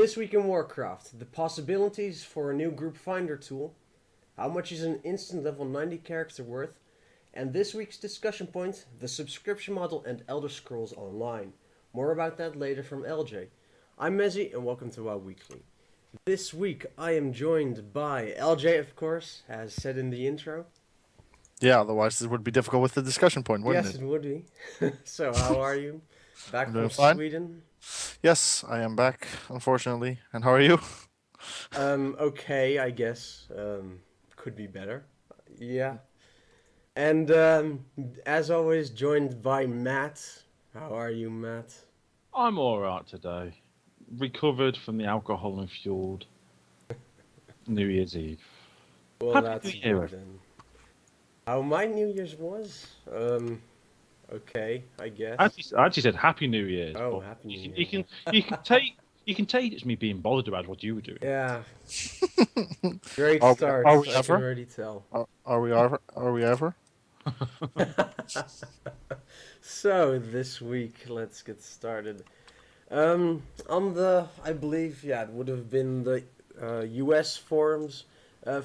This week in Warcraft, the possibilities for a new group finder tool, how much is an instant level 90 character worth, and this week's discussion point, the subscription model and Elder Scrolls Online. More about that later from LJ. I'm Mezzy and welcome to WoW Weekly. This week I am joined by LJ, of course, as said in the intro. Yeah, otherwise it would be difficult with the discussion point, wouldn't Yes, it? it would be. So, how are you? I'm Back doing from fine. Sweden? Yes, I am back, unfortunately. And how are you? Okay, I guess. Could be better. Yeah. And as always, joined by Matt. How are you, Matt? I'm alright today. Recovered from the alcohol and fueled New Year's Eve. Well, Happy that's New Year, good then. How my New Year's was? Okay, I guess. I actually said Happy New Year's, Oh, but Happy New you can, Year. you can take it's me being bothered about what you were doing. Yeah, great Are start. we I can ever? already tell. Are we ever? Are we ever? So this week, let's get started. I believe, yeah, it would have been the U.S. forums.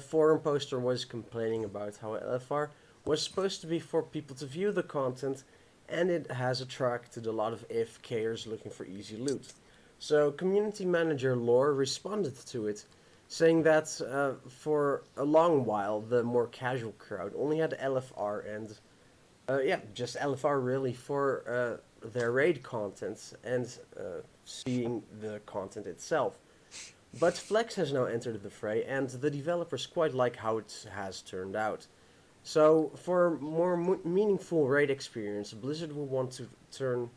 Forum poster was complaining about how LFR was supposed to be for people to view the content, and it has attracted a lot of AFKers looking for easy loot. So community manager Lore responded to it, saying that for a long while the more casual crowd only had LFR and just LFR really for their raid content and seeing the content itself. But Flex has now entered the fray, and the developers quite like how it has turned out. So, for more meaningful raid experience, Blizzard will want to turn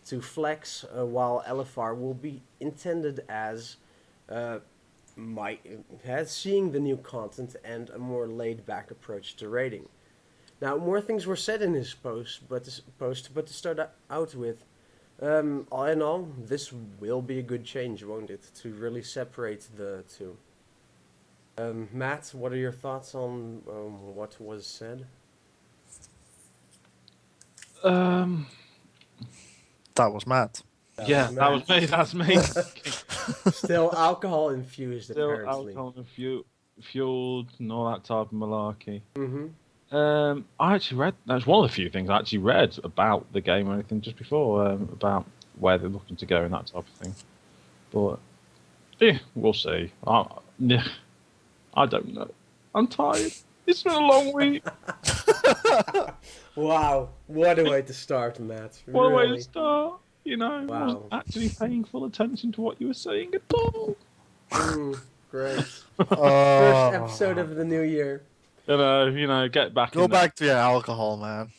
to Flex, while LFR will be intended as uh, my as seeing the new content and a more laid-back approach to raiding. Now, more things were said in his post, but to start out with, all in all, this will be a good change, won't it? To really separate the two. Matt, what are your thoughts on what was said? Um, That was Matt. That was yeah, that was Matt. me. That's me. Still alcohol infused, Still apparently. alcohol and fueled and all that type of malarkey. Mm-hmm. I actually read. That's one of the few things I actually read about the game or anything just before about where they're looking to go and that type of thing. But yeah, we'll see. I don't know. I'm tired. It's been a long week. Wow, what a way to start, Matt. What a way to Really. start. I wasn't Wow. actually paying full attention to what you were saying at all. Great. First episode Oh, of the new year. Get back go in there. back to your alcohol, man.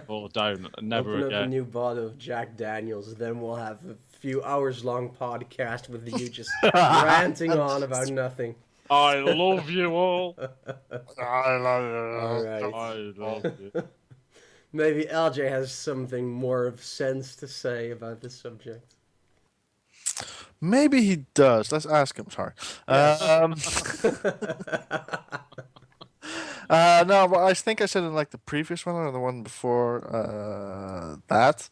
Or don't. Never Open up a again. new bottle of Jack Daniels, then we'll have a few hours long podcast with you just ranting on about nothing. I love you all. I All love right. I love you. Maybe LJ has something more of sense to say about this subject. Maybe he does. Let's ask him. Sorry. Yes. Um, no, but I think I said in like the previous one or the one before that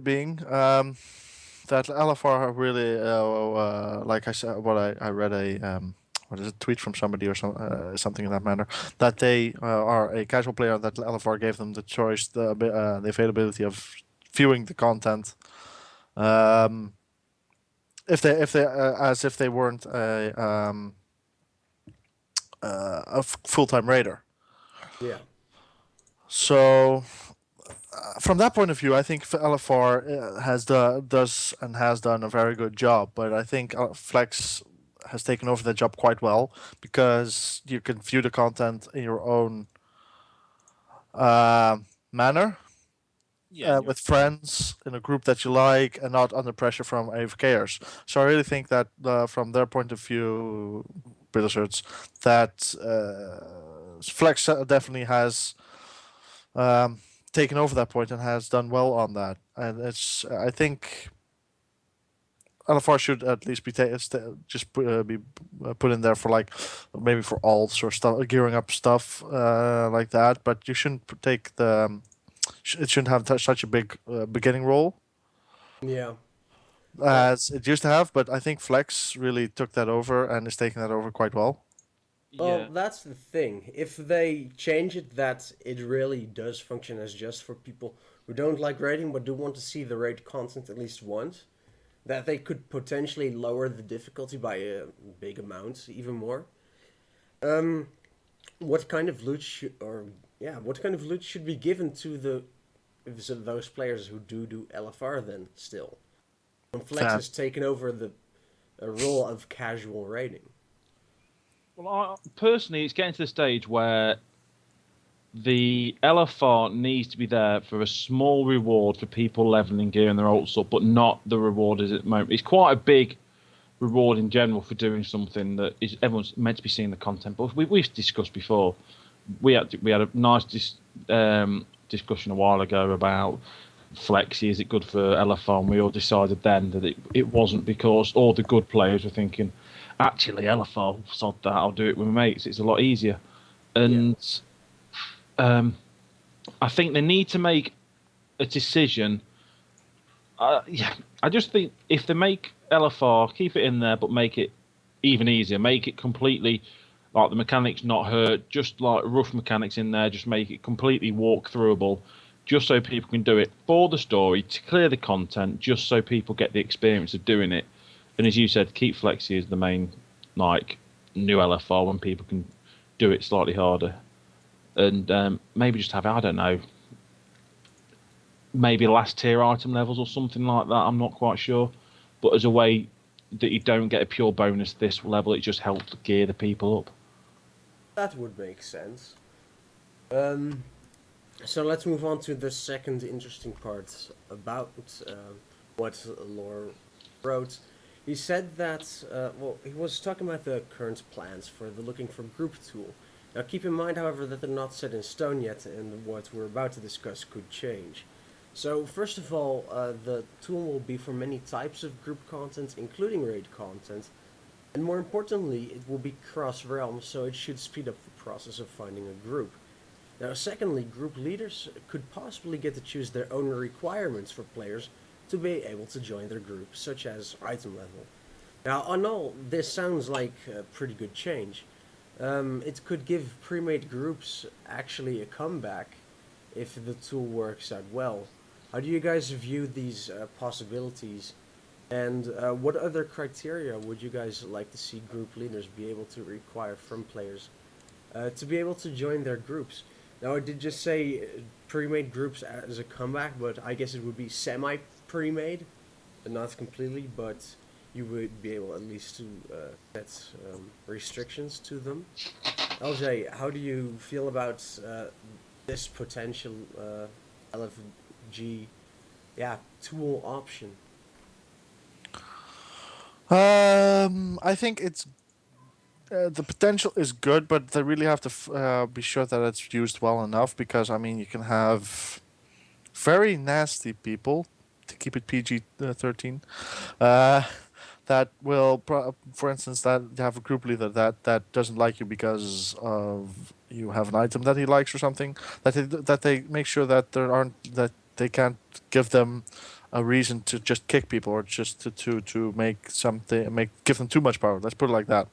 being that LFR really like I said, I read a what is it, tweet from somebody or something in that manner, that they are a casual player, that LFR gave them the choice, the availability of viewing the content, um, if they as if they weren't a full time raider. Yeah. So from that point of view, I think LFR does and has done a very good job. But I think Flex has taken over the job quite well, because you can view the content in your own manner, Yeah, with friends in a group that you like, and not under pressure from AFKers. So I really think that from their point of view, Blizzards, that Flex definitely has um, taken over that point and has done well on that. And I think LFR should at least be put in there for, like, maybe for alts or stuff, gearing up stuff like that. But you shouldn't take the it shouldn't have such a big beginning role. Yeah. as it used to have, but I think Flex really took that over and is taking that over quite well. Well, Yeah. that's the thing. If they change it that it really does function as just for people who don't like raiding but do want to see the raid content at least once, that they could potentially lower the difficulty by a big amount, even more. Um, what kind of loot should, or yeah, what kind of loot should be given to those players who do LFR then still? When Flex That has taken over the role of casual raiding. Well, personally, it's getting to the stage where the LFR needs to be there for a small reward for people leveling gear and their ults up, but not the reward is at the moment. It's quite a big reward in general for doing something that is everyone's meant to be seeing the content. But we've discussed before. We had a nice discussion a while ago about Flexi. Is it good for LFR? And we all decided then that it wasn't, because all the good players were thinking, actually LFR, sod that, I'll do it with my mates. It's a lot easier. Yeah. And um, I think they need to make a decision. Yeah, I just think if they make LFR, keep it in there, but make it even easier. Make it completely like the mechanics not hurt, just like rough mechanics in there. Just make it completely walk throughable, just so people can do it for the story, to clear the content, just so people get the experience of doing it. And as you said, keep Flexi as the main like new LFR when people can do it slightly harder, and maybe just have, I don't know, maybe last tier item levels or something like that. I'm not quite sure, but as a way that you don't get a pure bonus this level, it just helps gear the people up. That would make sense. Um, so let's move on to the second interesting part about what Lore wrote. He said that, well, he was talking about the current plans for the looking for group tool. Now keep in mind, however, that they're not set in stone yet, and what we're about to discuss could change. So, first of all, the tool will be for many types of group content, including raid content, and more importantly, it will be cross-realm, so it should speed up the process of finding a group. Now, secondly, group leaders could possibly get to choose their own requirements for players to be able to join their group, such as item level. Now, on all, this sounds like a pretty good change. It could give pre-made groups actually a comeback if the tool works out well. How do you guys view these possibilities? And what other criteria would you guys like to see group leaders be able to require from players to be able to join their groups? Now, I did just say pre-made groups as a comeback, but I guess it would be semi-pre-made, not completely, but you would be able at least to set restrictions to them. LJ, how do you feel about this potential LFG, yeah, tool option? I think it's the potential is good, but they really have to be sure that it's used well enough, because I mean you can have very nasty people, to keep it PG 13, uh, that will, for instance, that you have a group leader that doesn't like you because of you have an item that he likes or something, that they make sure that there aren't that they can't give them a reason to just kick people, or just to make something make give them too much power. Let's put it like that.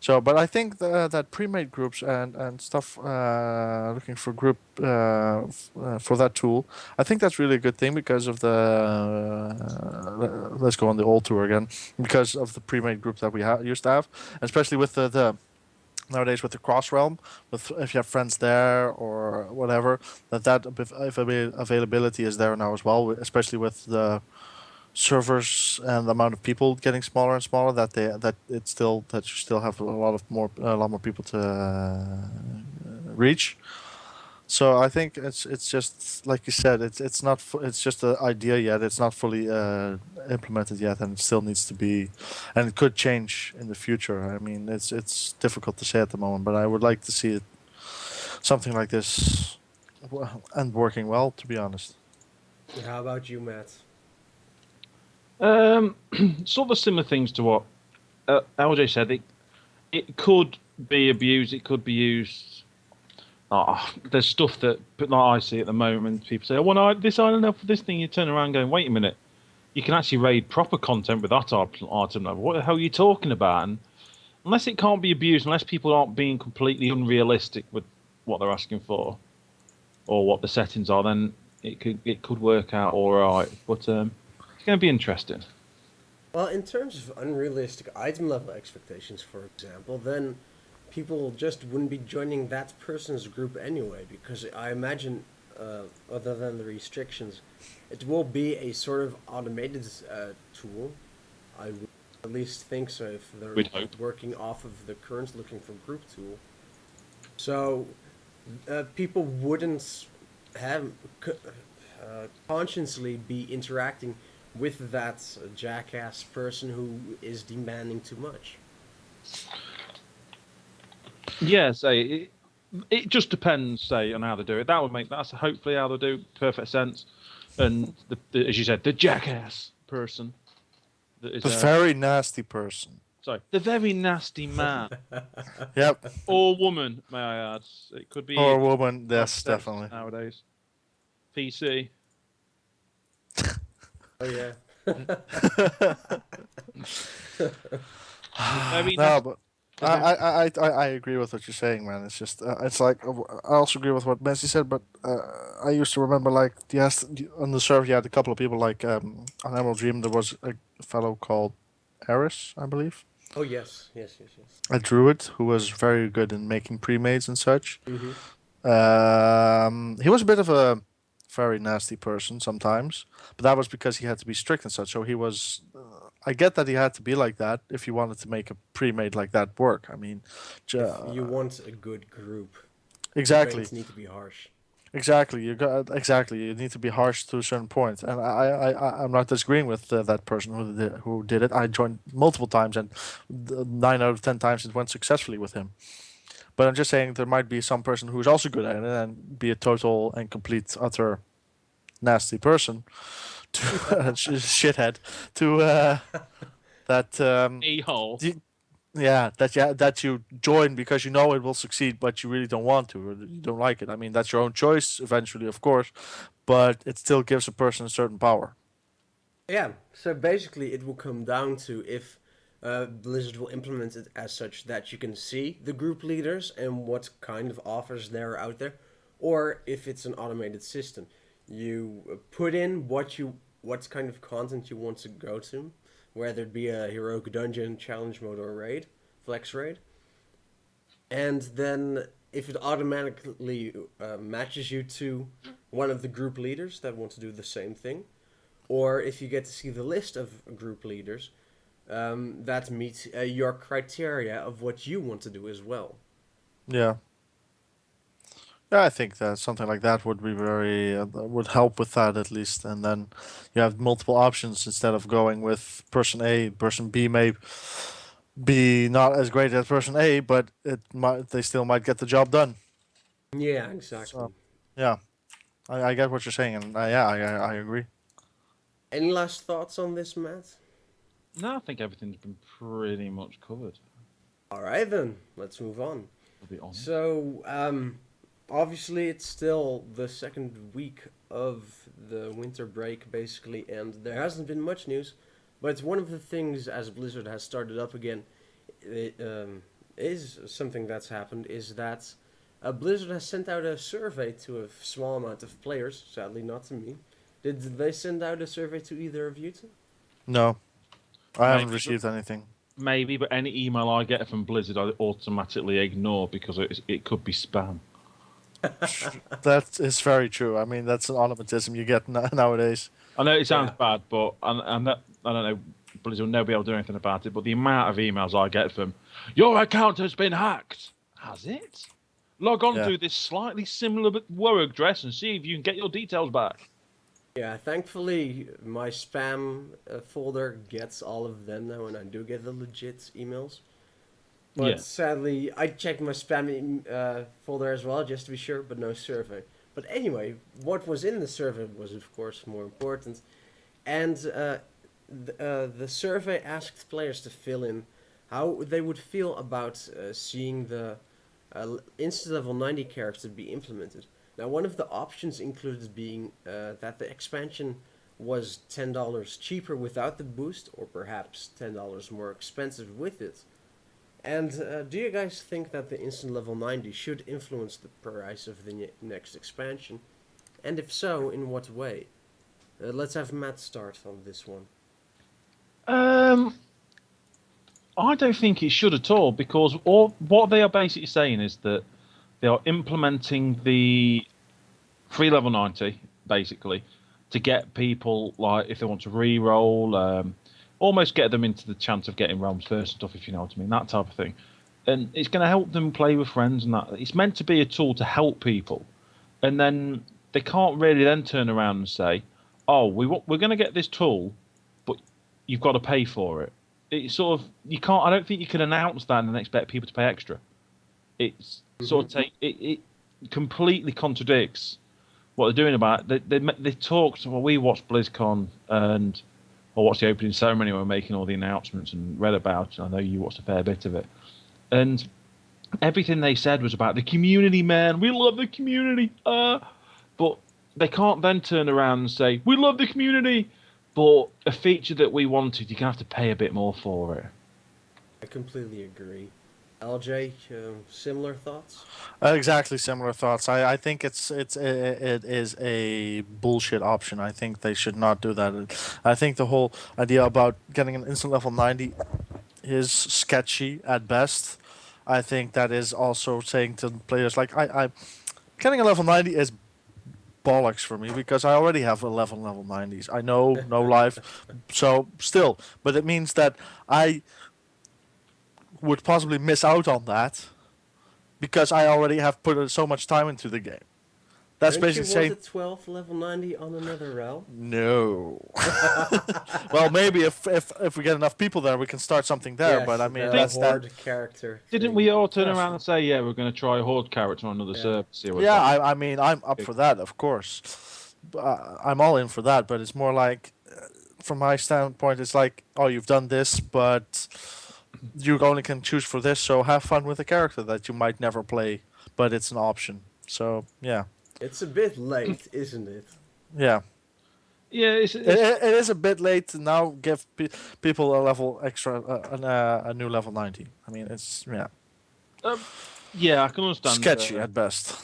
So, but I think that pre-made groups and stuff, looking for group for that tool, I think that's really a good thing, because of the let's go on the old tour again, because of the pre-made group that we used to have, especially with the nowadays with the cross realm, with if you have friends there or whatever, if availability is there now as well, especially with the servers and the amount of people getting smaller and smaller, that you still have a lot more people to reach. So I think it's just like you said, it's not it's just an idea yet. It's not fully implemented yet, and it still needs to be, and it could change in the future. I mean, it's difficult to say at the moment, but I would like to see it, something like this, and working well. To be honest. How about you, Matt? Um, sort of similar things to what LJ said. It could be abused. It could be used. There's stuff that I see at the moment. People say, "I want this island up for this thing." You turn around, going, "Wait a minute! you can actually raid proper content with that item level. What the hell are you talking about? And unless it can't be abused, unless people aren't being completely unrealistic with what they're asking for or what the settings are, then it could work out all right. But it's going to be interesting. Well, in terms of unrealistic item level expectations, for example, then people just wouldn't be joining that person's group anyway, because I imagine, other than the restrictions, it will be a sort of automated tool. I would at least think so if they're We'd hope. working off of the current looking for group tool. So people wouldn't have consciously be interacting with that jackass person who is demanding too much. Yeah, say it just depends, say, on how they do it. That's hopefully how they do perfect sense. And as you said, the jackass person that is A very nasty person. sorry, the very nasty man Yep. or woman, may I add? It could be Or a either. woman, yes, Sexist definitely. nowadays. PC. Oh yeah. Very No, nasty. but I agree with what you're saying, man. It's just it's like I also agree with what Messi said, but I used to remember like yes, on the server you had a couple of people like on Emerald Dream there was a fellow called Eris, I believe, Oh yes, yes, yes, yes. a druid who was very good in making pre-mades and such. Mm-hmm. He was a bit of a very nasty person sometimes, but that was because he had to be strict and such. So he was. I get that he had to be like that if you wanted to make a pre-made like that work. I mean, If you want a good group, exactly, pre-paints need to be harsh. exactly. You got exactly. You need to be harsh to a certain point, and I'm not disagreeing with that person who did it. I joined multiple times, and 9 out of 10 times it went successfully with him. But I'm just saying there might be some person who's also good at it and be a total and complete utter nasty person to shithead to that A-hole. that you join because you know it will succeed but you really don't want to or you don't like it. I mean that's your own choice eventually of course, but it still gives a person a certain power. Yeah. So basically, it will come down to if Blizzard will implement it as such that you can see the group leaders and what kind of offers there are out there, or if it's an automated system. You put in what kind of content you want to go to, whether it be a heroic dungeon, challenge mode, or raid, flex raid, and then if it automatically matches you to one of the group leaders that want to do the same thing, or if you get to see the list of group leaders that meet your criteria of what you want to do as well. Yeah. Yeah, I think that something like that would be very would help with that at least, and then you have multiple options instead of going with person A. Person B may be not as great as person A, but they still might get the job done. Yeah, So exactly. yeah, I get what you're saying, and yeah, I agree. Any last thoughts on this, Matt? No, I think everything's been pretty much covered. All right, then, let's move on. To be honest. So, obviously, it's still the second week of the winter break, basically, and there hasn't been much news. But one of the things, as Blizzard has started up again, it, is something that's happened is that Blizzard has sent out a survey to a small amount of players. Sadly, not to me. Did they send out a survey to either of you two? No, I haven't Maybe, received anything. maybe, but any email I get from Blizzard, I automatically ignore because it could be spam. That is very true. I mean, that's an automatism you get nowadays. I know it sounds Yeah. bad, but I don't know. Blizzard will never be able to do anything about it. But the amount of emails I get from your account has been hacked. Has it? Log on Yeah. to this slightly similar but WoW address and see if you can get your details back. Yeah, thankfully my spam folder gets all of them now, and I do get the legit emails. But Yeah. sadly, I checked my spam folder as well, just to be sure, but no survey. But anyway, what was in the survey was, of course, more important. And the survey asked players to fill in how they would feel about seeing the instant level 90 character be implemented. Now, one of the options included being that the expansion was $10 cheaper without the boost, or perhaps $10 more expensive with it? And do you guys think that the instant level 90 should influence the price of the next expansion? And if so, in what way? Let's have Matt start on this one. Um, I don't think it should at all because what they are basically saying is that they are implementing the free level 90 basically to get people like if they want to re-roll, almost get them into the chance of getting realms first and stuff, if you know what I mean, that type of thing. And it's going to help them play with friends and that. It's meant to be a tool to help people, and then they can't really then turn around and say, "Oh, we're going to get this tool, but you've got to pay for it." It's sort of you can't. I don't think you can announce that and then expect people to pay extra. It's sort of it completely contradicts what they're doing about it. They talked. Well, we watched BlizzCon and or watched the opening ceremony when we were making all the announcements and read about it. I know you watched a fair bit of it, and everything they said was about the community. Man, we love the community. But they can't then turn around and say we love the community, but a feature that we wanted, you're gonna have to pay a bit more for it. I completely agree. LJ, similar thoughts? Exactly similar thoughts. I think it is a bullshit option. I think they should not do that. I think the whole idea about getting an instant level 90 is sketchy at best. I think that is also saying to players like I getting a level 90 is bollocks for me because I already have 11 level 90s. I know no life, so still, but it means that I would possibly miss out on that because I already have put so much time into the game. That's Don't you basically want saying a 12 level 90 on another realm? no. Well, maybe if we get enough people there, we can start something there. Yes, But I mean, the that's that. horde character Didn't thing. we all turn around and say, "Yeah, we're going to try a horde character on another Yeah. server"? See what Yeah, that. I mean, I'm up for that, of course. I'm all in for that. But it's more like, from my standpoint, it's like, oh, you've done this, but you only can choose for this. So have fun with a character that you might never play, but it's an option. So yeah, It's a bit late, isn't it? yeah. Yeah, It is a bit late to now give people a level extra, a new level 90. I mean, it's yeah, um, yeah, I can understand. sketchy at best.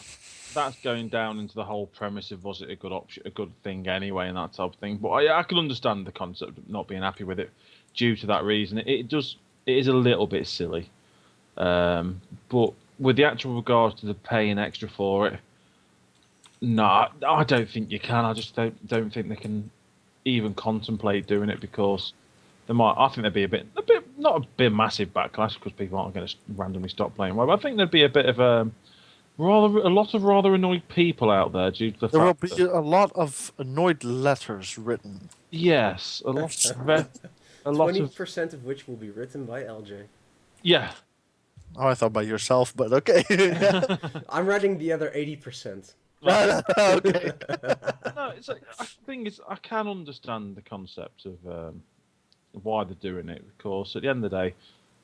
That's going down into the whole premise of was it a good option, a good thing anyway, and that type of thing. But I can understand the concept of not being happy with it due to that reason. It is a little bit silly. But with the actual regards to the paying extra for it, no, I don't think you can. I just don't think they can even contemplate doing it because they might. I think there'd be a bit, not a bit massive backlash because people aren't going to randomly stop playing WoW. But I think there'd be a bit of a lot of rather annoyed people out there due to the There will fact be that a lot of annoyed letters written. yes, a lot of 20% of which will be written by LJ. yeah. Oh, I thought by yourself, but okay. I'm writing the other 80%. Okay. No, it's like, I think it's I can understand the concept of why they're doing it because at the end of the day,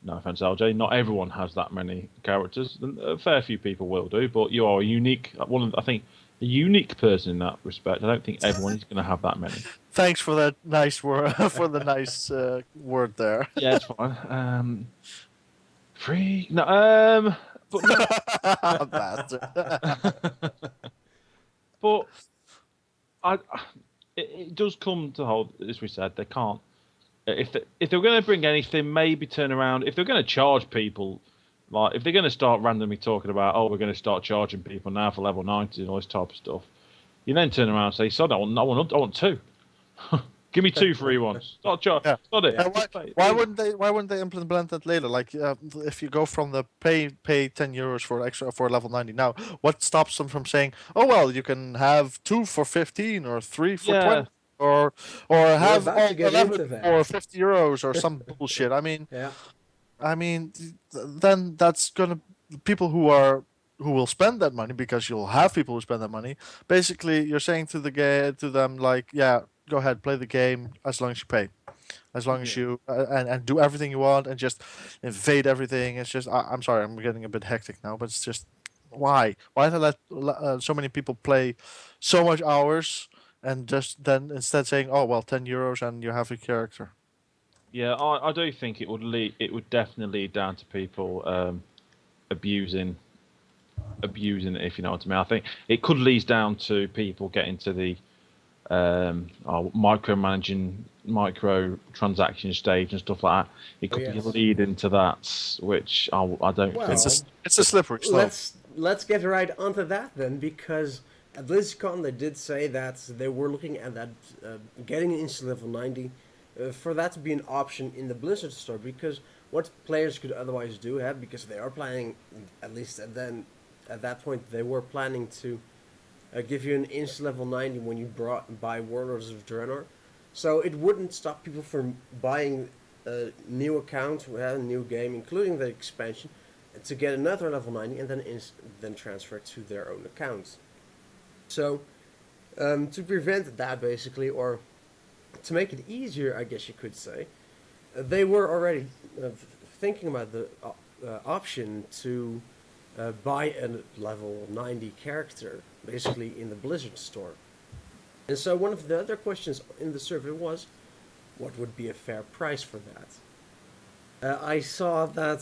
no offense, LJ, not everyone has that many characters. A fair few people will do, but you are a unique I think a unique person in that respect. I don't think everyone is going to have that many. Thanks for that nice word. For the nice word there. Yeah, it's fine. Free no but no, Bastard. but I it does come to hold as we said they can't if they're going to bring anything, maybe turn around. If they're going to charge people, like if they're going to start randomly talking about, oh, we're going to start charging people now for level 90 and all this type of stuff, you then turn around and say, "Sod, I want two. Give me two free ones. Not charge. Yeah. Sod it. Yeah. Why wouldn't they implement that later? Like if you go from the pay €10 for extra for level 90 now, what stops them from saying, oh well, you can have two for 15 or three for Yeah, 20 or We're have about all to get 11 into that. for €50 or some bullshit. Yeah. I mean, then that's gonna people who will spend that money because you'll have people who spend that money. Basically, you're saying to to them like, yeah, go ahead, play the game as long as you pay, as long as Yeah. you and do everything you want and just invade everything. It's just I'm sorry, I'm getting a bit hectic now, but it's just why they let so many people play so much hours and just then instead saying, "Oh well, €10 and you have a character." Yeah, I do think it would definitely lead down to people abusing abusing it, if you know what I mean. I think it could lead down to people getting to the micromanaging micro transaction stage and stuff like that. It Oh could be yes. leading to that, which I don't It's think. Well, it's a slippery slope. let's get right onto that then, because at BlizzCon they did say that they were looking at that getting into level 90 for that to be an option in the Blizzard store, because what players could otherwise do, because they are planning, at least at that point they were planning to give you an instant level 90 when you buy Warlords of Draenor. So it wouldn't stop people from buying a new account, a new game, including the expansion, to get another level 90 and then transfer it to their own accounts. So to prevent that, basically, or to make it easier, I guess you could say, they were already thinking about the option to buy a level 90 character, basically in the Blizzard store. And so one of the other questions in the survey was, what would be a fair price for that? I saw that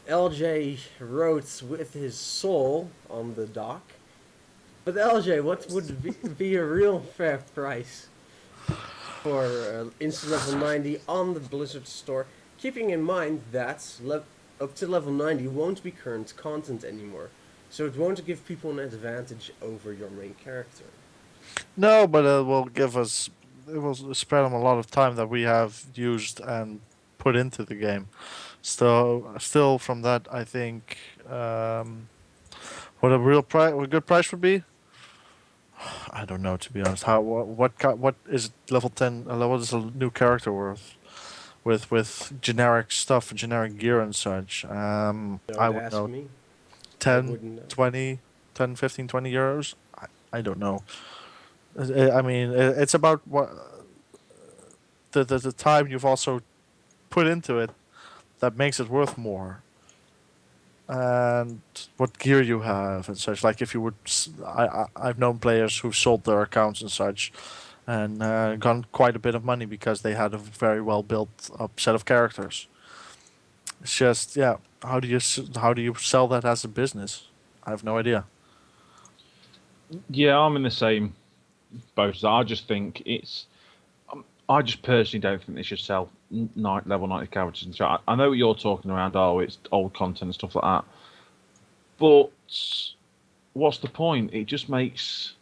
LJ wrote with his soul on the dock. But LJ, what would be a real fair price for instant level 90 on the Blizzard store? Keeping in mind that up to level 90 won't be current content anymore. So it won't give people an advantage over your main character. No, but it will spare them a lot of time that we have used and put into the game. Still from that, I think what a real price, what a good price would be. I don't know, to be honest. What is level 10? What is a new character worth with generic stuff, generic gear and such? I Don't would ask know me. I 10, wouldn't know. 20, 10, 15, €20. I don't know. I mean, it's about what the time you've also put into it that makes it worth more, and what gear you have and such. Like if you would, I've known players who've sold their accounts and such, and gone quite a bit of money because they had a very well built up set of characters. It's just yeah, how do you sell that as a business? I have no idea. Yeah, I'm in the same boat as that. I just think I just personally don't think they should sell level 90 characters. And so I know what you're talking around. Oh, it's old content and stuff like that. But what's the point? It just makes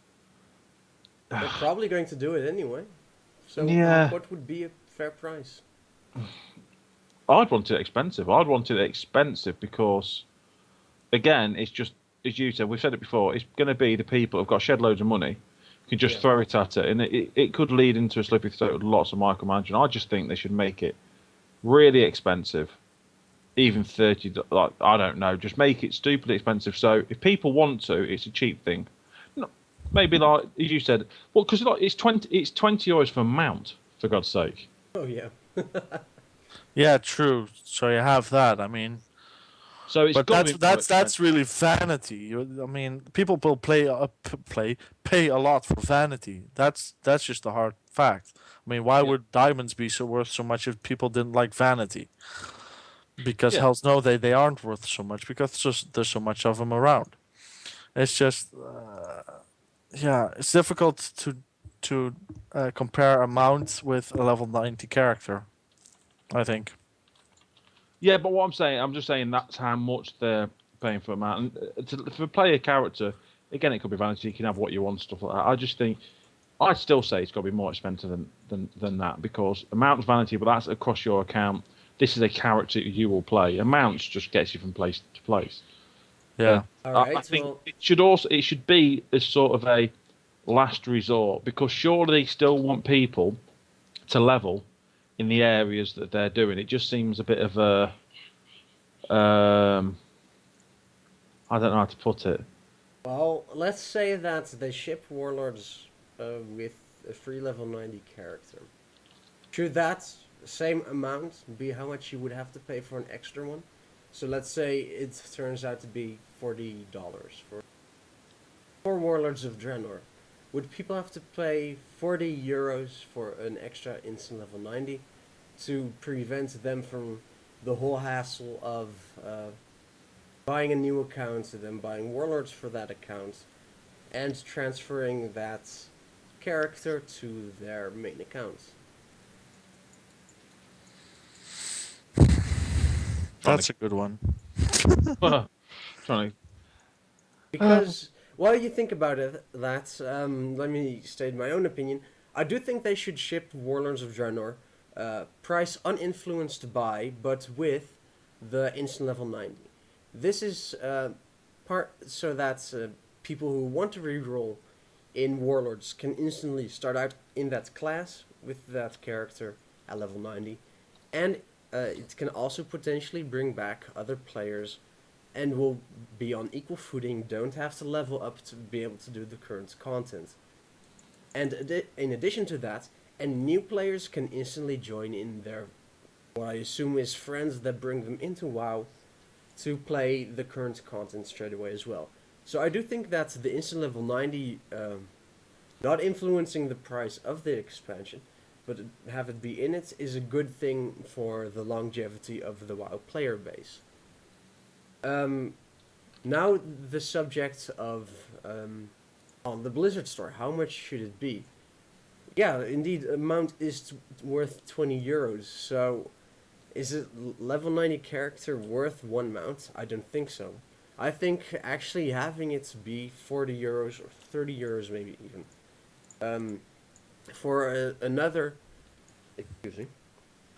They're probably going to do it anyway. So yeah. what would be a fair price? I'd want it expensive. I'd want it expensive because again, it's just as you said. We've said it before. It's going to be the people who've got shed loads of money who can just Yeah. throw it at it, and it could lead into a slippery slope with lots of micromanaging. I just think they should make it really expensive, even 30. Like I don't know, just make it stupidly expensive. So if people want to, it's a cheap thing. No, maybe like as you said, well, because like it's €20 for a mount, for God's sake. Oh yeah. Yeah, true. So you have that. I mean, So it's but got to be more that's expensive. really vanity. I mean, people will pay a lot for vanity. That's just a hard fact. I mean, why Yeah, would diamonds be so worth so much if people didn't like vanity? Because yeah, hell's no, they aren't worth so much because there's so much of them around. It's just yeah, it's difficult to compare amounts with a level 90 character. I think. yeah. But what I'm saying, I'm just saying that's how much they're paying for a mount. And to play a character, again, it could be vanity. You can have what you want, stuff like that. I just think I'd still say it's got to be more expensive than that because amount's vanity, but that's across your account. This is a character you will play. Amounts just gets you from place to place. And Yeah. All I right. think Well, it should be as sort of a last resort because surely they still want people to level in the areas that they're doing. It just seems a bit of a I don't know how to put it. let's say that they ship Warlords with a free level 90 character. Should that same amount be how much you would have to pay for an extra one? So let's say it turns out to be $40 for Warlords of Draenor. would people have to pay 40 euros for an extra instant level 90 to prevent them from the whole hassle of buying a new account and then buying warlords for that account and transferring that character to their main account? Trying That's a good one. to trying to Because while you think about it, let me state my own opinion. I do think they should ship Warlords of Draenor, price uninfluenced by, but with the instant level 90. This is part so that people who want to reroll in Warlords can instantly start out in that class with that character at level 90, and it can also potentially bring back other players and will be on equal footing, don't have to level up to be able to do the current content. And in addition to that, and new players can instantly join in their, what I assume is friends that bring them into WoW to play the current content straight away as well. So I do think that the instant level 90, not influencing the price of the expansion, but have it be in it, is a good thing for the longevity of the WoW player base. Now the subject of on the Blizzard store, how much should it be? Yeah, indeed, amount is worth 20 euros. So, is it level 90 character worth one mount? I don't think so. I think actually having it be 40 euros or 30 euros maybe even. For another, excuse me,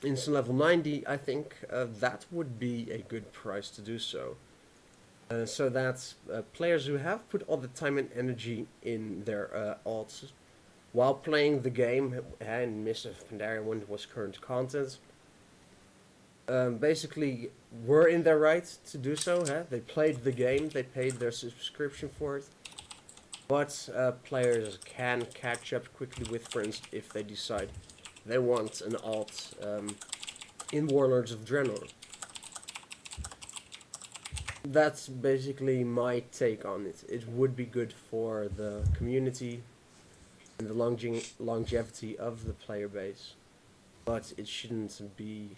instant level 90, I think that would be a good price to do so. So that players who have put all the time and energy in their alts while playing the game and Mist of Pandaria when it was current content, basically were in their right to do so. They played the game, they paid their subscription for it. But players can catch up quickly with friends if they decide they want an alt in Warlords of Draenor. That's basically my take on it. It would be good for the community and the longevity of the player base, but it shouldn't be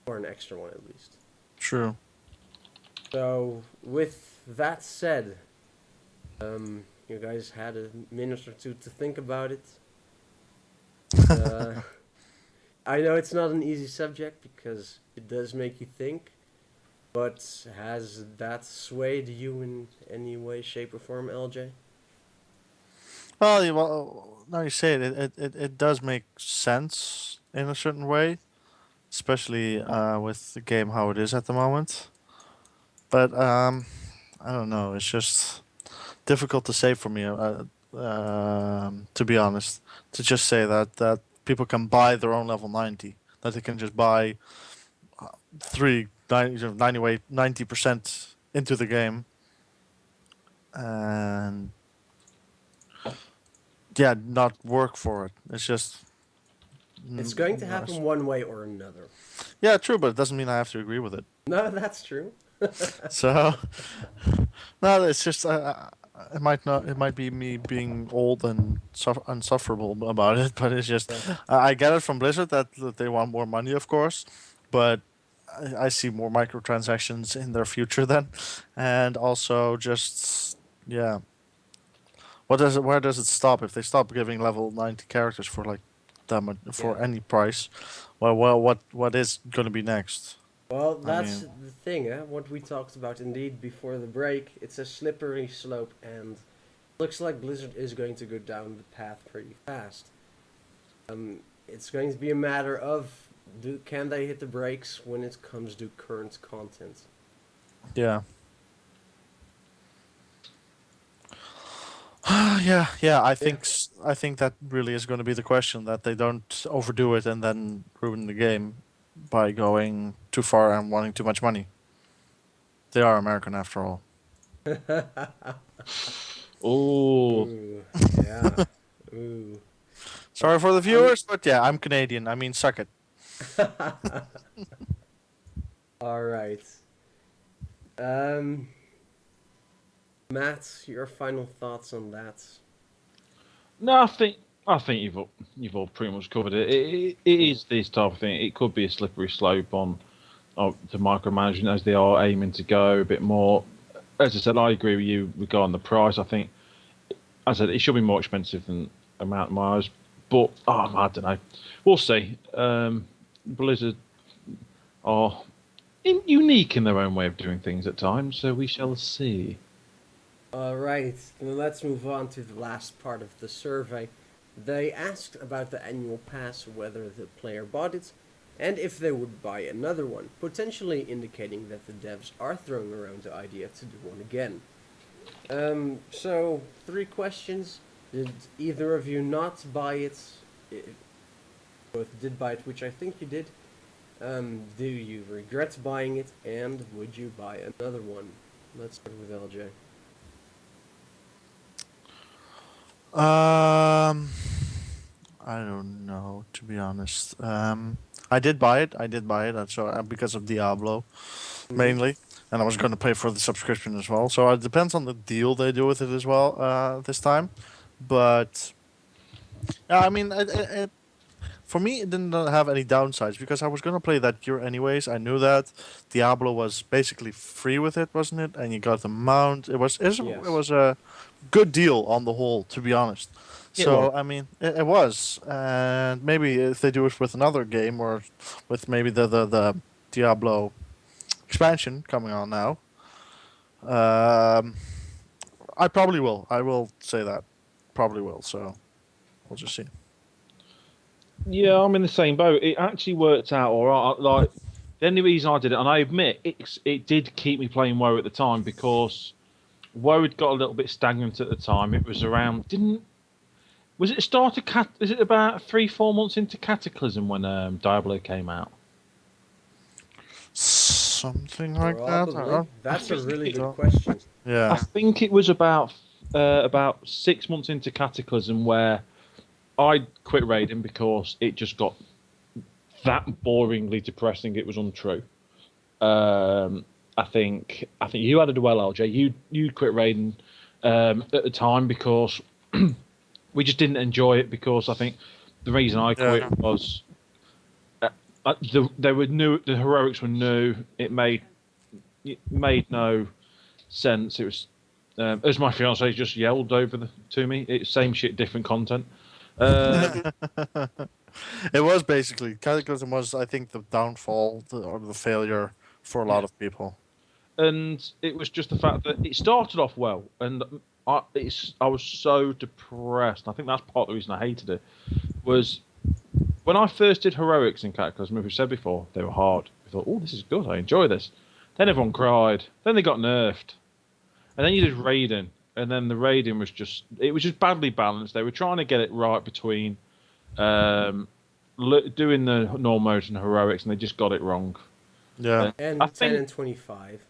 for an extra one at least. True. So, with that said, you guys had a minute or two to think about it. I know it's not an easy subject because it does make you think. But has that swayed you in any way, shape, or form, LJ? Well, now you say it does make sense in a certain way, especially with the game how it is at the moment. But I don't know. It's just difficult to say for me. To be honest, to just say that people can buy their own level 90, that they can just buy 90% into the game, and yeah, not work for it. It's just It's going to happen one way or another. Yeah, true, but it doesn't mean I have to agree with it. No, that's true. So no, it's just it might not. It might be me being old and unsufferable about it, but it's just Yeah. I get it from Blizzard that they want more money, of course, but I see more microtransactions in their future then, and also just yeah. What does it? Where does it stop if they stop giving level 90 characters for like that much for Yeah. any price? Well, what is going to be next? Well, I that's mean, the thing, eh? What we talked about indeed before the break. It's a slippery slope, and looks like Blizzard is going to go down the path pretty fast. It's going to be a matter of can they hit the brakes when it comes to current content. yeah. Yeah. Yeah. I think that really is going to be the question, that they don't overdo it and then ruin the game by going too far and wanting too much money. They are American after all. Oh, Ooh, yeah. Ooh. Sorry for the Um, viewers, but yeah, I'm Canadian. I mean, suck it. all right. Um, Matt, your final thoughts on that? No, I think you've all pretty much covered it. It is this type of thing. It could be a slippery slope on to micromanagement as they are aiming to go a bit more. As I said, I agree with you regarding the price. I think, as I said, it should be more expensive than amount of miles. But I don't know. We'll see. Blizzard are unique in their own way of doing things at times, so we shall see. Alright, then let's move on to the last part of the survey. They asked about the annual pass, whether the player bought it, and if they would buy another one, potentially indicating that the devs are throwing around the idea to do one again. So, 3 questions. Did either of you not buy it? Both did buy it, which I think you did. Do you regret buying it, and would you buy another one? Let's start with LJ. Um, I don't know, to be honest. I did buy it. I did buy it. So because of Diablo Mm-hmm. mainly, and I was going to pay for the subscription as well. So it depends on the deal they do with it as well. This time, but yeah, I mean, for me, it didn't have any downsides because I was going to play that gear anyways. I knew that Diablo was basically free with it, wasn't it? And you got the mount. It Yes. was a good deal on the whole, to be honest. It was. So I mean, it was, and maybe if they do it with another game or with maybe the Diablo expansion coming on now, um, I probably will. I will say that, probably will. So we'll just see. Yeah, I'm in the same boat. It actually worked out all right. Like the only reason I did it, and I admit it did keep me playing WoW at the time because WoW had got a little bit stagnant at the time. It was around didn't was it started cat? Is it about 3-4 months into Cataclysm when Diablo came out? Something like that. Probably. I That's a think really it, good question. I Yeah. think it was about 6 months into Cataclysm where I quit raiding because it just got that boringly depressing. It was untrue. I think you had it well, LJ. You quit raiding at the time because we just didn't enjoy it. Because I think the reason I quit Yeah. was they were new. The heroics were new. It made no sense. It was as my fiance just yelled to me. It's same shit, different content. Um, It was basically Cataclysm was, I think, the downfall or the failure for a yeah. lot of people. And it was just the fact that it started off well, and I was so depressed. I think that's part of the reason I hated it. Was when I first did heroics in Cataclysm, as we said before, they were hard. I thought, oh, this is good. I enjoy this. Then everyone cried. Then they got nerfed, and then you did raiding, and then the raiding was just badly balanced. They were trying to get it right between um, doing the normal modes and heroics, and they just got it wrong. Yeah. I And 10 think and 25.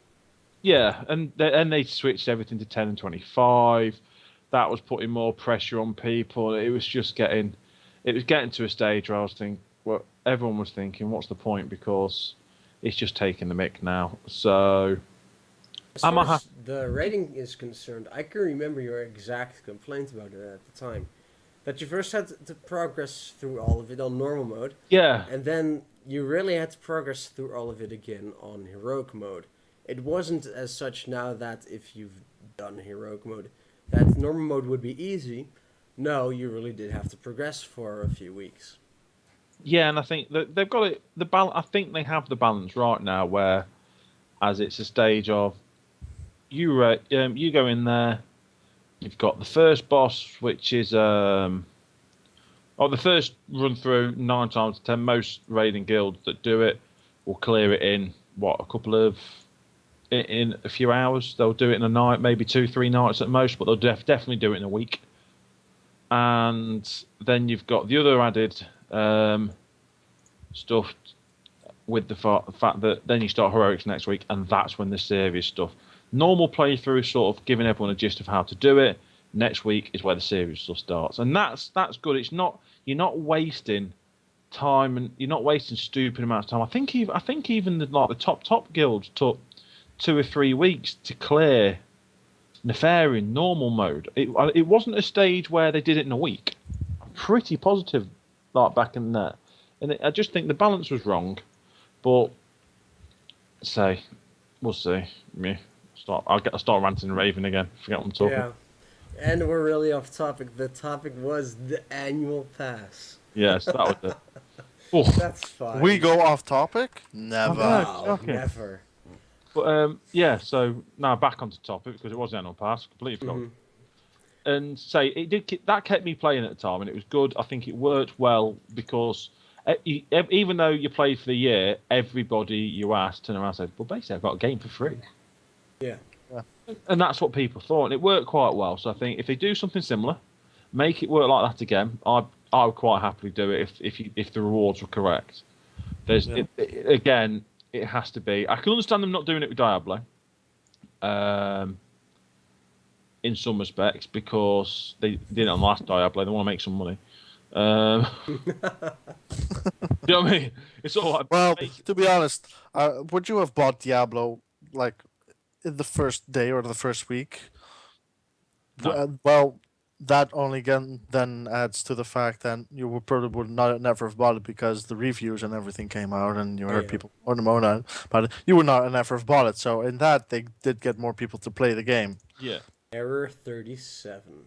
Yeah, and they switched everything to 10 and 25. That was putting more pressure on people. It was getting to a stage where I was thinking, well, everyone was thinking, what's the point? Because it's just taking the mick now. So As I'm far a ha- as the rating is concerned, I can remember your exact complaint about it at the time. That you first had to progress through all of it on normal mode, yeah, and then you really had to progress through all of it again on heroic mode. It wasn't as such now that if you've done heroic mode, that normal mode would be easy. No, you really did have to progress for a few weeks. yeah, and I think that they've got it. I think they have the balance right now, where as it's a stage of you go in there. You've got the first boss, which is the first run through 9 times 10. Most raiding guilds that do it will clear it in what a couple of in a few hours. They'll do it in a night, maybe 2-3 nights at most, but they'll definitely do it in a week. And then you've got the other added stuff with the fact that then you start heroics next week, and that's when the serious stuff. Normal playthrough, sort of giving everyone a gist of how to do it. Next week is where the serious stuff starts, and that's good. It's not You're not wasting time, and you're not wasting stupid amounts of time. I think even the top guilds took 2 or 3 weeks to clear Nefarian normal mode. It wasn't a stage where they did it in a week. I'm pretty positive, like back in there, and I just think the balance was wrong. But say, we'll see. Me, I'll start ranting and raving again. Forget what I'm talking. Yeah. And we're really off topic. The topic was the annual pass. Yes, that was it. Oh, That's fine. We go off topic? Never. Wow, Okay. never. but yeah. So now back onto topic because it was the annual pass. Completely forgot. Mhm. And say it did that kept me playing at the time, and it was good. I think it worked well because even though you played for the year, everybody you asked turned around and said, "Well, basically, I've got a game for free." Yeah. And that's what people thought, and it worked quite well. So I think if they do something similar, make it work like that again, I would quite happily do it if the rewards were correct. There's again, it has to be. I can understand them not doing it with Diablo. In some respects, because they did it on last Diablo, they want to make some money. You know what I mean? It's all like, Well, to be honest, would you have bought Diablo like in the first day or the first week? No. Well, that only again then adds to the fact that you would not never have bought it because the reviews and everything came out and you heard Yeah. people on the moan about it. You would not never have bought it. So in that they did get more people to play the game. Yeah. Error 37.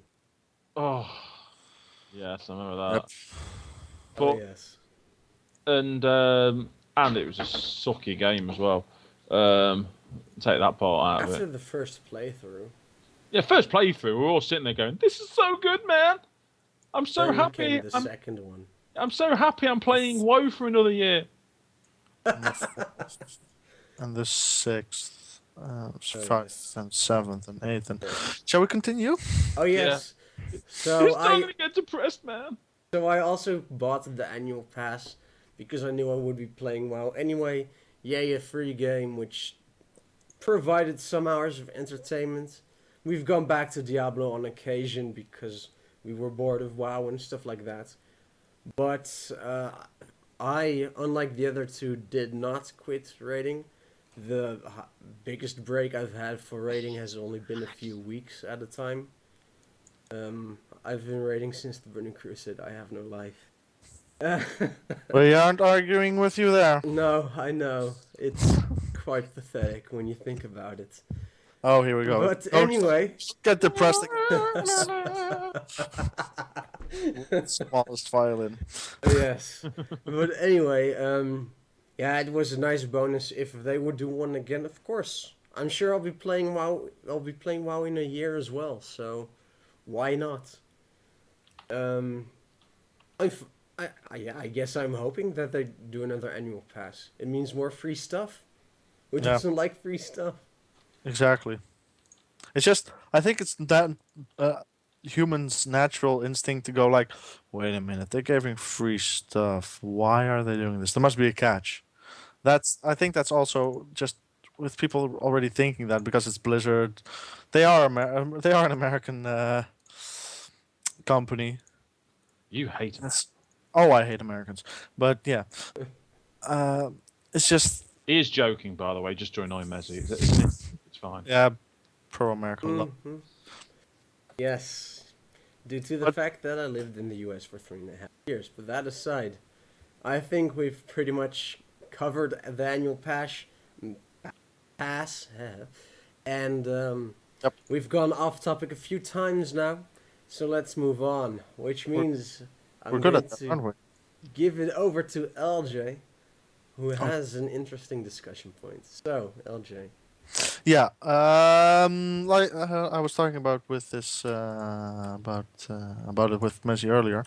Oh, yes, I remember that. Yep. But Oh, yes. and it was a sucky game as well. Take that part out of After it. the first playthrough, Yeah, first playthrough, we were all sitting there going, "This is so good, man! I'm so then happy. came the second one. I'm so happy. I'm playing WoW for another year." And the sixth, Oh, fifth, and seventh, and eighth. And shall we continue? Oh, yes. It's So starting to get depressed, man. So I also bought the annual pass because I knew I would be playing WoW anyway. Yay, a free game which provided some hours of entertainment. We've gone back to Diablo on occasion because we were bored of WoW and stuff like that. But I, unlike the other two, did not quit raiding. The biggest break I've had for raiding has only been a few weeks at a time. I've been raiding since the Burning Crusade. I have no life. We aren't arguing with you there. No, I know. It's quite pathetic when you think about it. Oh, here we go. But anyway. Get depressed. Smallest violin. Yes. But anyway, yeah, it was a nice bonus. If they would do one again, of course. I'm sure I'll be playing WoW. I'll be playing WoW in a year as well. So, why not? I guess I'm hoping that they do another annual pass. It means more free stuff. Who doesn't like free stuff? Exactly. It's just, I think it's that humans' natural instinct to go like, wait a minute, they're giving free stuff. Why are they doing this? There must be a catch. I think that's also just with people already thinking that because it's Blizzard, they are an American company. You hate him. Oh, I hate Americans, but yeah, it's just. He is joking, by the way, just to annoy Mezzy. It's fine. Yeah, pro-American love. Mm-hmm. Yes, due to the fact that I lived in the US for 3.5 years. But that aside, I think we've pretty much covered the annual pass, and we've gone off topic a few times now. So let's move on, which means We're good at that, aren't we? Give it over to LJ, who has an interesting discussion point. So, LJ. Yeah, like I was talking about with this about it with Messi earlier.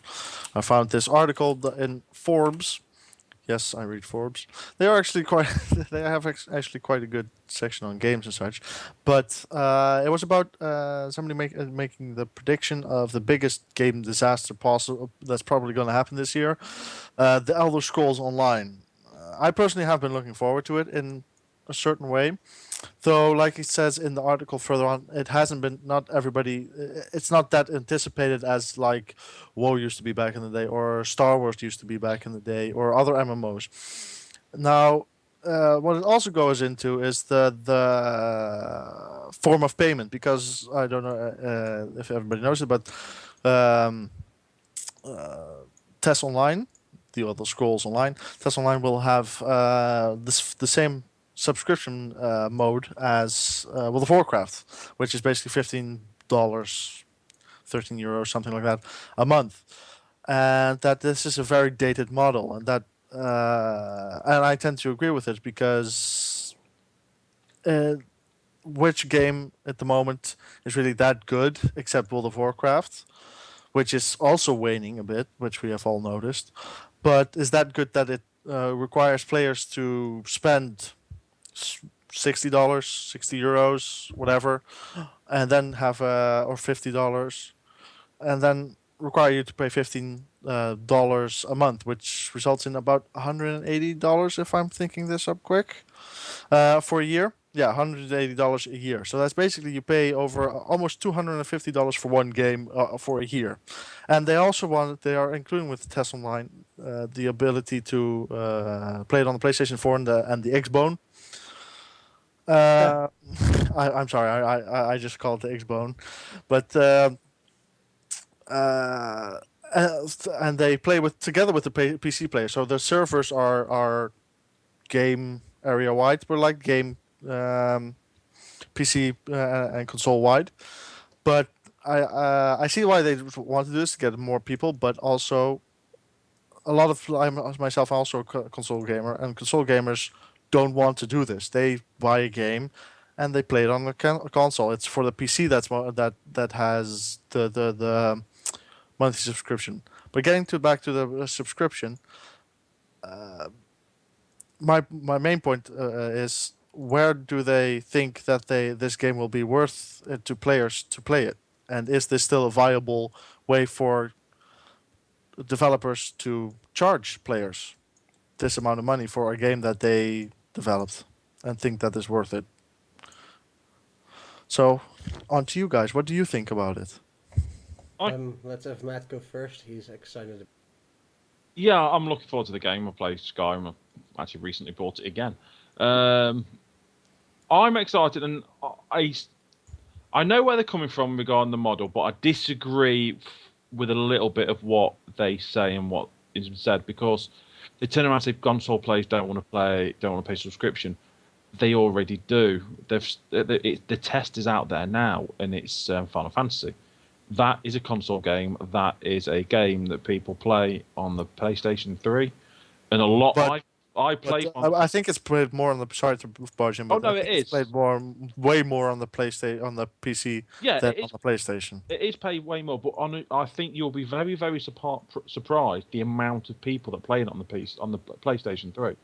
I found this article in Forbes. Yes, I read Forbes. They are actually quite. They have actually quite a good section on games and such. But it was about somebody making the prediction of the biggest game disaster possible that's probably going to happen this year. The Elder Scrolls Online. I personally have been looking forward to it in a certain way. Though, like it says in the article further on, it hasn't been, not everybody, it's not that anticipated as like WoW used to be back in the day, or Star Wars used to be back in the day, or other MMOs. Now, what it also goes into is the form of payment, because I don't know if everybody knows it, but um, Test Online, the Elder Scrolls Online, Test Online will have the same subscription mode as World of Warcraft, which is basically $15, €13, something like that, a month, and that this is a very dated model, and that and I tend to agree with it because uh, which game at the moment is really that good except World of Warcraft, which is also waning a bit, which we have all noticed. But is that good that it requires players to spend $60, €60, whatever, and then have or $50, and then require you to pay $15 a month, which results in about $180 if I'm thinking this up quick, for a year. Yeah, $180 a year. So that's basically you pay over almost $250 for one game for a year, and they are including with Test Online the ability to play it on the PlayStation 4 and the Xbone. Yeah. Uh, I'm sorry, I just called it the Xbone, but uh, and they play with together with the PC player. So the servers are game area wide, but like game um, PC and console wide. But I see why they want to do this to get more people, but also a lot of I myself also a console gamer, and console gamers don't want to do this. They buy a game and they play it on the console. It's for the PC that has the monthly subscription. But getting to back to the subscription, my main point is where do they think that this game will be worth it to players to play it, and is this still a viable way for developers to charge players this amount of money for a game that they developed and think that is worth it? So, on to you guys. What do you think about it? I Let's have Matt go first. He's excited. Yeah, I'm looking forward to the game. I played Skyrim. I actually recently bought it again. Um, I'm excited, and I know where they're coming from regarding the model, but I disagree with a little bit of what they say and what is said, because they turn around and say console players don't want to pay subscription. They already do. The test is out there now, and it's Final Fantasy. That is a console game. That is a game that people play on the PlayStation 3, and a lot. But I but played on. I think it's played more on the sorry to barge in, Oh but I no, it think it's is. played more way more on the PlayStation on the PC Yeah, than it on is. the PlayStation. It is paid way more, but I think you'll be very, very surprised the amount of people that play it on the PlayStation 3.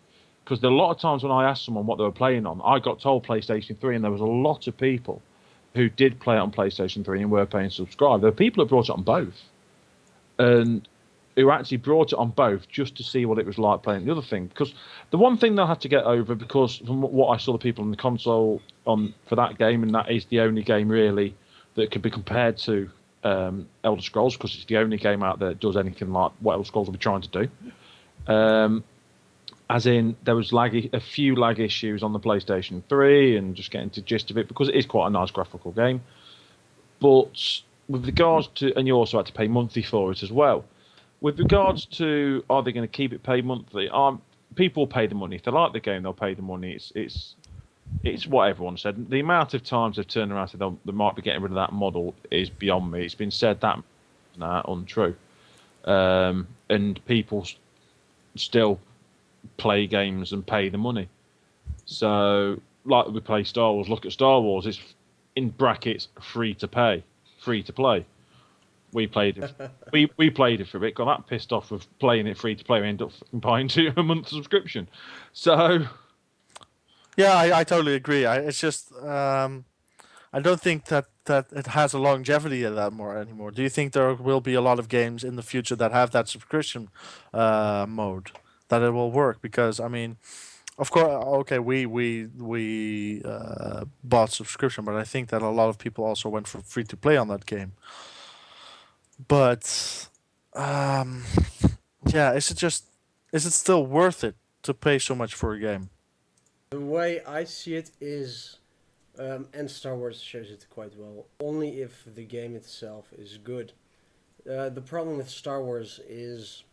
Because there are a lot of times when I asked someone what they were playing on, I got told PlayStation 3, and there was a lot of people who did play it on PlayStation 3 and were paying subscribe. There are people who brought it on both, and who actually brought it on both just to see what it was like playing the other thing. Because the one thing they'll have to get over, because from what I saw the people on the console on for that game, and that is the only game really that could be compared to Elder Scrolls, because it's the only game out there that does anything like what Elder Scrolls will be trying to do. As in, there was a few lag issues on the PlayStation 3, and just getting to the gist of it, because it is quite a nice graphical game. But with regards to, and you also had to pay monthly for it as well. With regards to, are they going to keep it paid monthly? People pay the money if they like the game. They'll pay the money. It's what everyone said. The amount of times they've turned around and said they might be getting rid of that model is beyond me. It's been said that untrue, and people still play games and pay the money. So, like we play Star Wars. Look at Star Wars. It's in brackets free to pay, free to play. We played it. We played it for a bit. Got that pissed off with playing it free to play. We ended up buying a month subscription. So Yeah, I totally agree. It's just I don't think that it has a longevity of that more anymore. Do you think there will be a lot of games in the future that have that subscription mode that it will work? Because I mean, of course, okay, we bought subscription, but I think that a lot of people also went for free to play on that game. But yeah, is it still worth it to pay so much for a game? The way I see it is, and Star Wars shows it quite well, only if the game itself is good. The problem with Star Wars is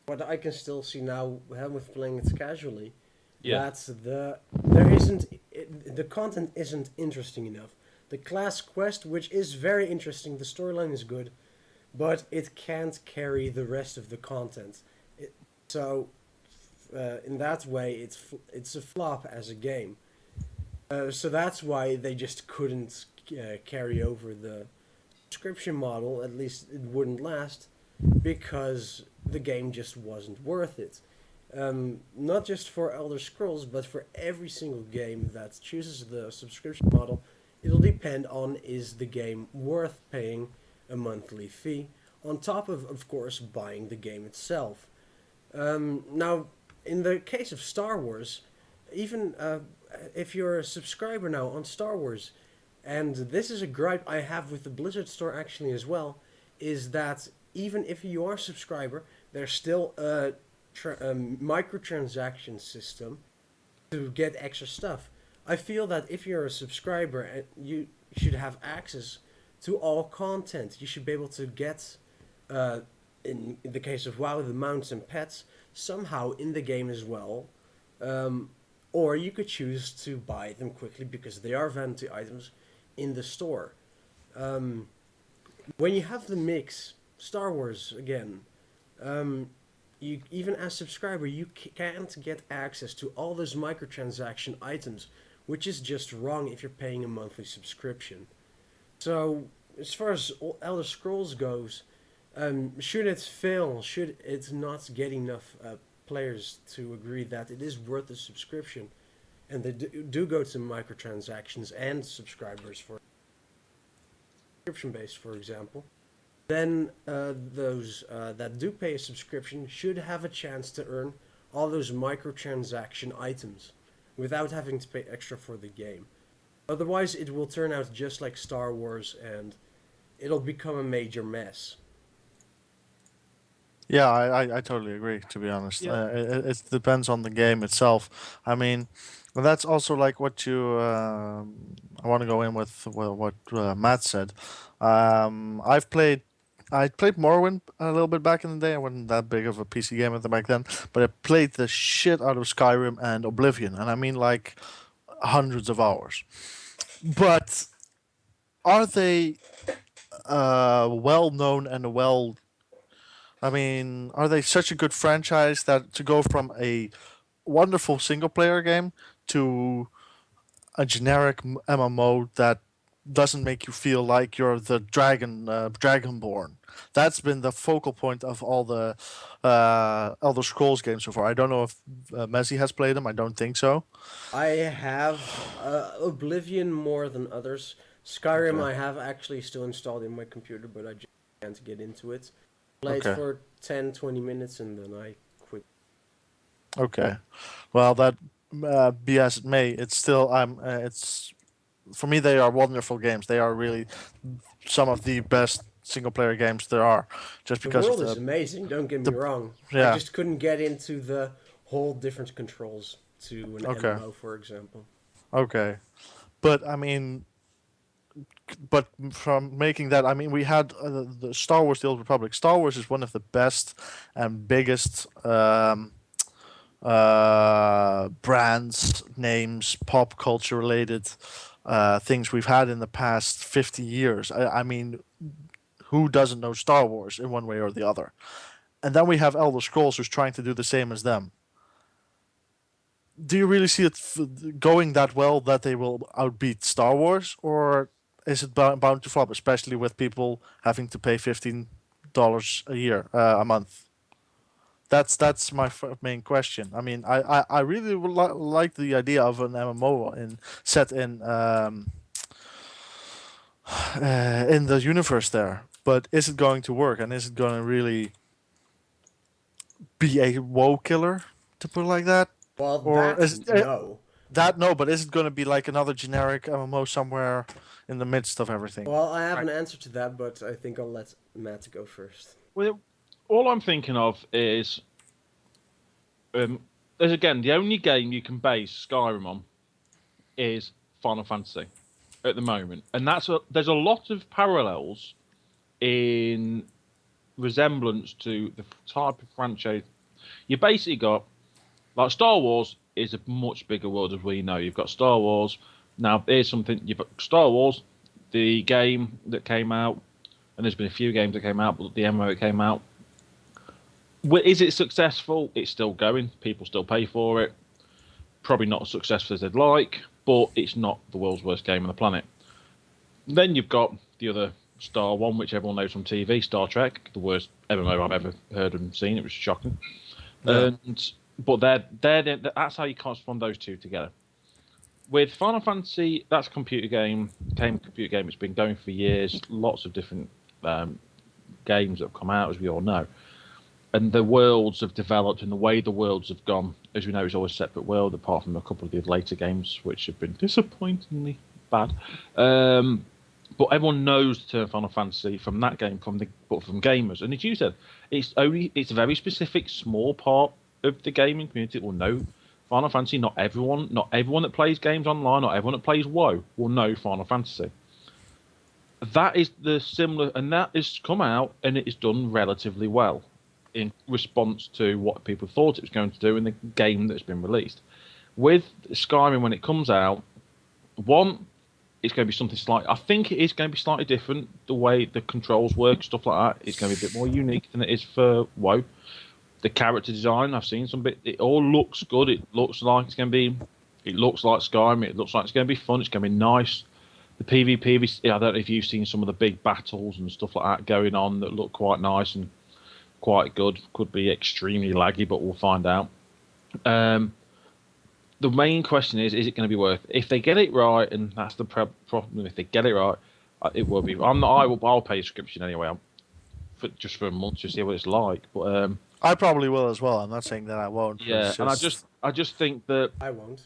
what I can still see now with playing it casually, Yeah. that there isn't the content isn't interesting enough. The class quest, which is very interesting, the storyline is good, but it can't carry the rest of the content. So in that way, it's a flop as a game. So that's why they just couldn't carry over the subscription model. At least it wouldn't last because the game just wasn't worth it. Not just for Elder Scrolls, but for every single game that chooses the subscription model, it'll depend on is the game worth paying a monthly fee, on top of course, buying the game itself. Now, in the case of Star Wars, even if you're a subscriber now on Star Wars, and this is a gripe I have with the Blizzard store actually as well, is that even if you are a subscriber, there's still a microtransaction system to get extra stuff. I feel that if you're a subscriber, you should have access to all content. You should be able to get, in the case of WoW, the mounts and pets somehow in the game as well. Or you could choose to buy them quickly because they are vanity items in the store. When you have the mix, Star Wars again, you even as subscriber you can't get access to all those microtransaction items, which is just wrong if you're paying a monthly subscription. So as far as Elder Scrolls goes, should it fail, should it not get enough players to agree that it is worth the subscription, and they do go to microtransactions and subscribers for subscription based, for example, then those that do pay a subscription should have a chance to earn all those microtransaction items without having to pay extra for the game. Otherwise, it will turn out just like Star Wars and it'll become a major mess. Yeah, I totally agree. To be honest, Yeah. it depends on the game itself. I mean, and that's also like what you. I want to go in with what Matt said. I've played. I played Morrowind a little bit back in the day. I wasn't that big of a PC gamer back then, but I played the shit out of Skyrim and Oblivion, and I mean like hundreds of hours. But are they well known and well, I mean, are they such a good franchise that to go from a wonderful single player game to a generic MMO that doesn't make you feel like you're the dragonborn? That's been the focal point of all the Elder Scrolls games so far. I don't know if Messi has played them. I don't think so. I have Oblivion more than others. Skyrim Okay. I have actually still installed in my computer, but I just can't get into it. Played Okay. for 10-20 minutes and then I quit. Okay. Well, that be as it may, it's still it's for me they are wonderful games. They are really some of the best single player games there are, just The because of world is amazing, don't get me the wrong. I yeah. just couldn't get into the whole different controls to an Okay. MMO, for example. Okay. But I mean, but from making that, I mean, we had the Star Wars: The Old Republic. Star Wars is one of the best and biggest brands, names, pop culture related things we've had in the past 50 years. I mean, who doesn't know Star Wars in one way or the other? And then we have Elder Scrolls who's trying to do the same as them. Do you really see it going that well that they will outbeat Star Wars, or is it bound to flop, especially with people having to pay $15 a year, a month? That's my main question. I mean, I really would like the idea of an MMO set in the universe there, but is it going to work, and is it going to really be a WoW killer, to put it like that, Well, or that is it no. that no? But is it going to be like another generic MMO somewhere in the midst of everything? Well, I have Right. an answer to that, but I think I'll let Matt go first. Well, all I'm thinking of is there's again the only game you can base Skyrim on is Final Fantasy at the moment, and there's a lot of parallels in resemblance to the type of franchise. You basically got like Star Wars is a much bigger world as we know. You've got Star Wars. Now here's something you've got Star Wars, the game that came out, and there's been a few games that came out, but the MMO that came out. Is it successful? It's still going. People still pay for it. Probably not as successful as they'd like, but it's not the world's worst game on the planet. Then you've got the other Star one, which everyone knows from TV, Star Trek, the worst MMO I've ever heard and seen. It was shocking. Yeah. But that's how you correspond those two together. With Final Fantasy, that's a computer game. It's been going for years. Lots of different games that have come out, as we all know. And the worlds have developed, and the way the worlds have gone, as we know, is always a separate world, apart from a couple of the later games, which have been disappointingly bad. But everyone knows the term Final Fantasy from that game, from gamers. And as you said, it's a very specific, small part of the gaming community that will know Final Fantasy. Not everyone that plays games online, not everyone that plays WoW will know Final Fantasy. That is the similar, and that has come out, and it is done relatively well in response to what people thought it was going to do in the game that's been released. With Skyrim, when it comes out, it's going to be something slightly. I think it is going to be slightly different, the way the controls work, stuff like that. It's going to be a bit more unique than it is for WoW. The character design, I've seen some bit. It all looks good. It looks like it's going to be. It looks like Skyrim. It looks like it's going to be fun. It's going to be nice. The PvP. I don't know if you've seen some of the big battles and stuff like that going on that look quite nice and quite good. Could be extremely laggy, but we'll find out. The main question is it going to be worth it? If they get it right, and that's the problem, if they get it right, it will be. I'll pay a subscription anyway, just for a month to see what it's like. But I probably will as well. I'm not saying that I won't. yeah, and I just think that I won't.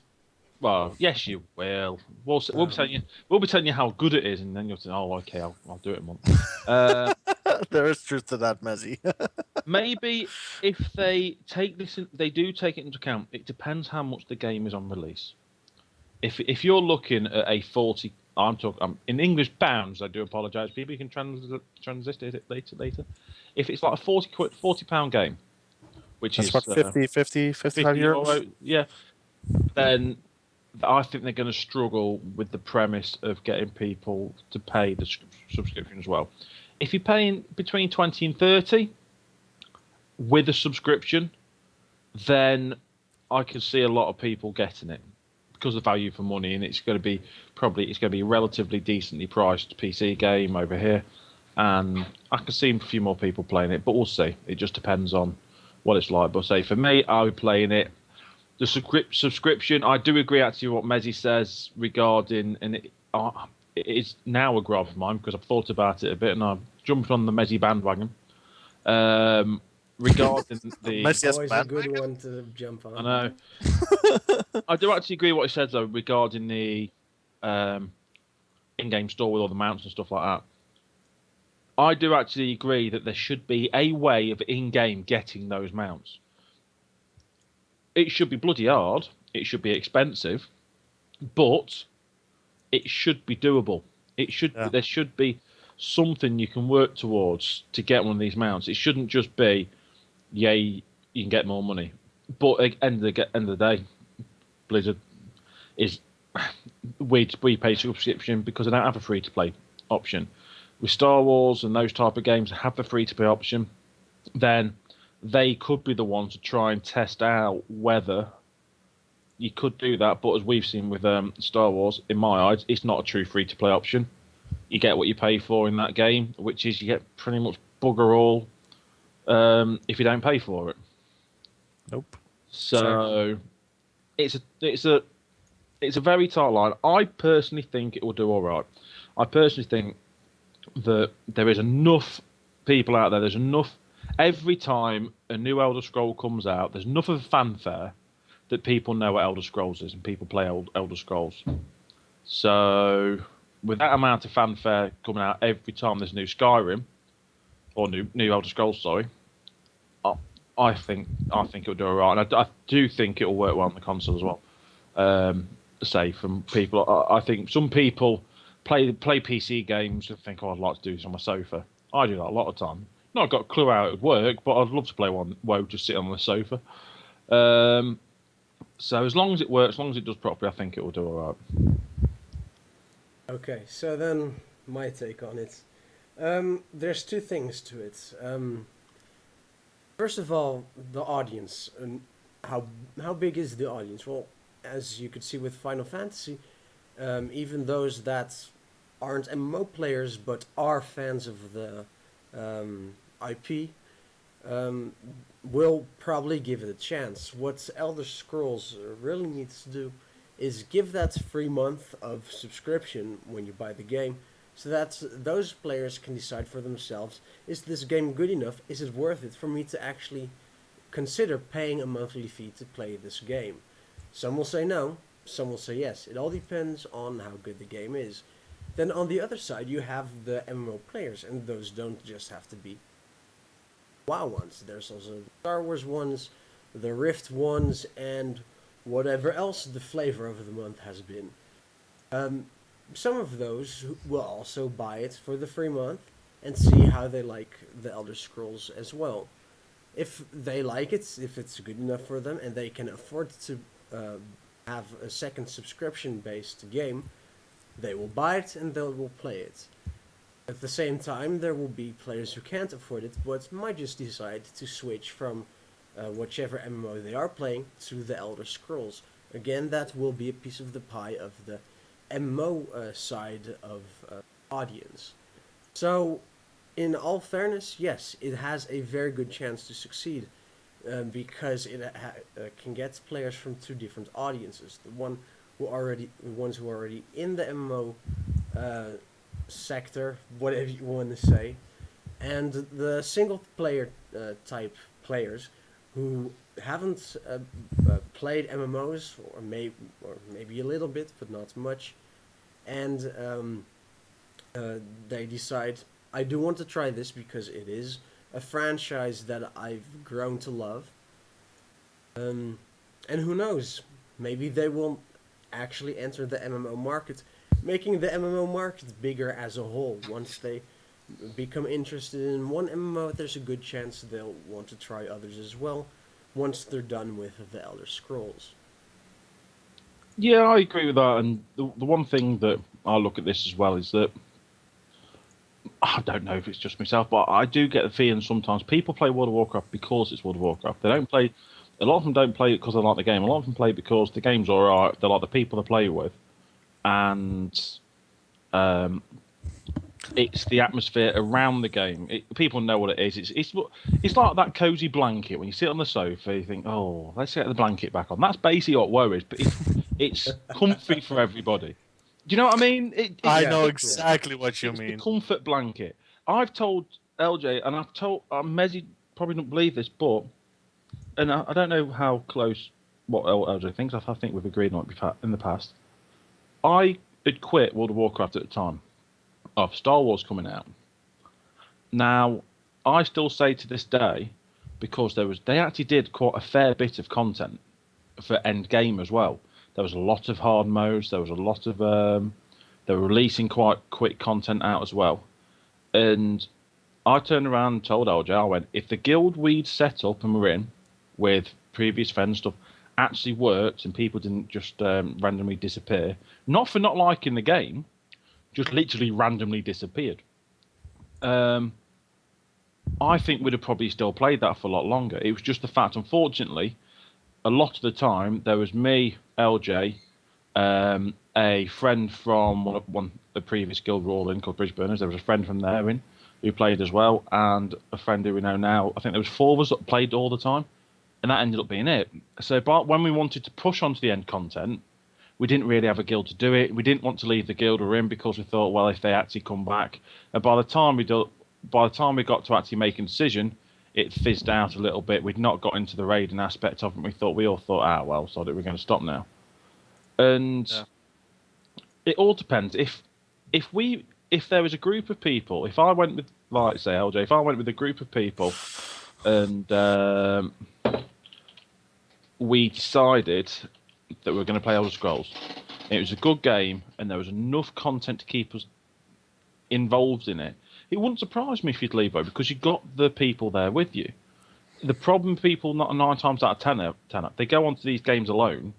well, yes, you will. We'll be telling you how good it is, and then you'll say, "Oh, okay, I'll do it a month." There is truth to that, Mezzy. Maybe if they they do take it into account. It depends how much the game is on release. If you're looking at a 40, I'm in English pounds. I do apologise. People, you can translate it later. If it's like a £40 game, which That's is what 55 euros. yeah, then I think they're going to struggle with the premise of getting people to pay the subscription as well. If you're paying between 20 and 30 with a subscription, then I can see a lot of people getting it because of value for money, and it's going to be a relatively decently priced PC game over here, and I can see a few more people playing it, but we'll see. It just depends on what it's like. But say for me, I'll be playing it. The subscription, I do agree actually with what Mezzy says regarding, and it is now a grab of mine because I've thought about it a bit and I've jumped on the Mezzy bandwagon. Regarding the Always a good one to jump on. I know. I do actually agree with what he said though regarding the in-game store with all the mounts and stuff like that. I do actually agree that there should be a way of in-game getting those mounts. It should be bloody hard. It should be expensive, but it should be doable. There should be something you can work towards to get one of these mounts. It shouldn't just be, yay, you can get more money. But at the end of the day, Blizzard is we pay subscription because they don't have a free to play option. With Star Wars and those type of games that have the free to play option, then they could be the ones to try and test out whether you could do that. But as we've seen with Star Wars, in my eyes, it's not a true free-to-play option. You get what you pay for in that game, which is you get pretty much bugger all if you don't pay for it. Nope. So it's a very tight line. I personally think it will do all right. I personally think that there is enough people out there. There's enough. Every time a new Elder Scroll comes out, there's enough of a fanfare that people know what Elder Scrolls is and people play Elder Scrolls. So, with that amount of fanfare coming out every time there's new Skyrim, or new Elder Scrolls, sorry, I think it'll do alright, and I do think it'll work well on the console as well. Say from people, I think some people play PC games and think, "Oh, I'd like to do this on my sofa." I do that a lot of time. Not got a clue how it would work, but I'd love to play one WoW just sitting on the sofa. So as long as it works, as long as it does properly, I think it will do alright. Okay, so then my take on it. There's two things to it. First of all, the audience. And how big is the audience? Well, as you could see with Final Fantasy, even those that aren't MMO players but are fans of the IP will probably give it a chance. What Elder Scrolls really needs to do is give that free month of subscription when you buy the game, so that those players can decide for themselves, is this game good enough? Is it worth it for me to actually consider paying a monthly fee to play this game? Some will say no, some will say yes. It all depends on how good the game is. Then on the other side, you have the MMO players, and those don't just have to be WoW ones. There's also the Star Wars ones, the Rift ones, and whatever else the flavor of the month has been. Um, some of those will also buy it for the free month and see how they like the Elder Scrolls as well. If they like it, if it's good enough for them, and they can afford to uh, have a second subscription-based game, they will buy it and they will play it. At the same time, there will be players who can't afford it, but might just decide to switch from whichever MMO they are playing to the Elder Scrolls. Again, that will be a piece of the pie of the MMO side of audience. So, in all fairness, yes, it has a very good chance to succeed, because it can get players from two different audiences. The ones who are already in the MMO sector, whatever you want to say, and the single player type players who haven't played MMOs, or maybe a little bit, but not much, and they decide, I do want to try this because it is a franchise that I've grown to love. And who knows, maybe they will actually enter the MMO market, making the MMO market bigger as a whole. Once they become interested in one MMO, there's a good chance they'll want to try others as well once they're done with the Elder Scrolls. Yeah, I agree with that. And the one thing that I look at this as well is that I don't know if it's just myself, but I do get the feeling sometimes people play World of Warcraft because it's World of Warcraft. They don't play. A lot of them don't play it because they like the game. A lot of them play it because the game's alright. They like the people they play it with, and um, it's the atmosphere around the game. People know what it is. It's like that cozy blanket when you sit on the sofa. You think, oh, let's get the blanket back on. That's basically what WoW is, but it's comfy for everybody. Do you know what I mean? I Yeah, know yeah. exactly what you It's the mean. comfort blanket. I've told LJ, and I've told Mezzy probably don't believe this, but and I don't know how close what LJ thinks. I think we've agreed on it in the past. I had quit World of Warcraft at the time of Star Wars coming out. Now, I still say to this day, because they actually did quite a fair bit of content for end game as well. There was a lot of hard modes. There was a lot of they were releasing quite quick content out as well. And I turned around and told LJ, I went, if the guild we'd set up and were in with previous friends stuff actually worked and people didn't just randomly disappear, not for not liking the game, just literally randomly disappeared. I think we'd have probably still played that for a lot longer. It was just the fact, unfortunately, a lot of the time there was me, LJ, a friend from one the previous guild we're all in called Bridgeburners. There was a friend from there in who played as well, and a friend who we know now. I think there was four of us that played all the time, and that ended up being it. So, but when we wanted to push onto the end content, we didn't really have a guild to do it. We didn't want to leave the guild we're in because we thought, well, if they actually come back, and by the time we got to actually making a decision, it fizzed out a little bit. We'd not got into the raiding aspect of it. We all thought, well, so that we're going to stop now. And it all depends. If there was a group of people, if I went with, like say LJ, if I went with a group of people and we decided that we were going to play Elder Scrolls. It was a good game, and there was enough content to keep us involved in it. It wouldn't surprise me if you'd leave, though, because you got the people there with you. The problem, people, not 9 times out of 10, they go onto these games alone,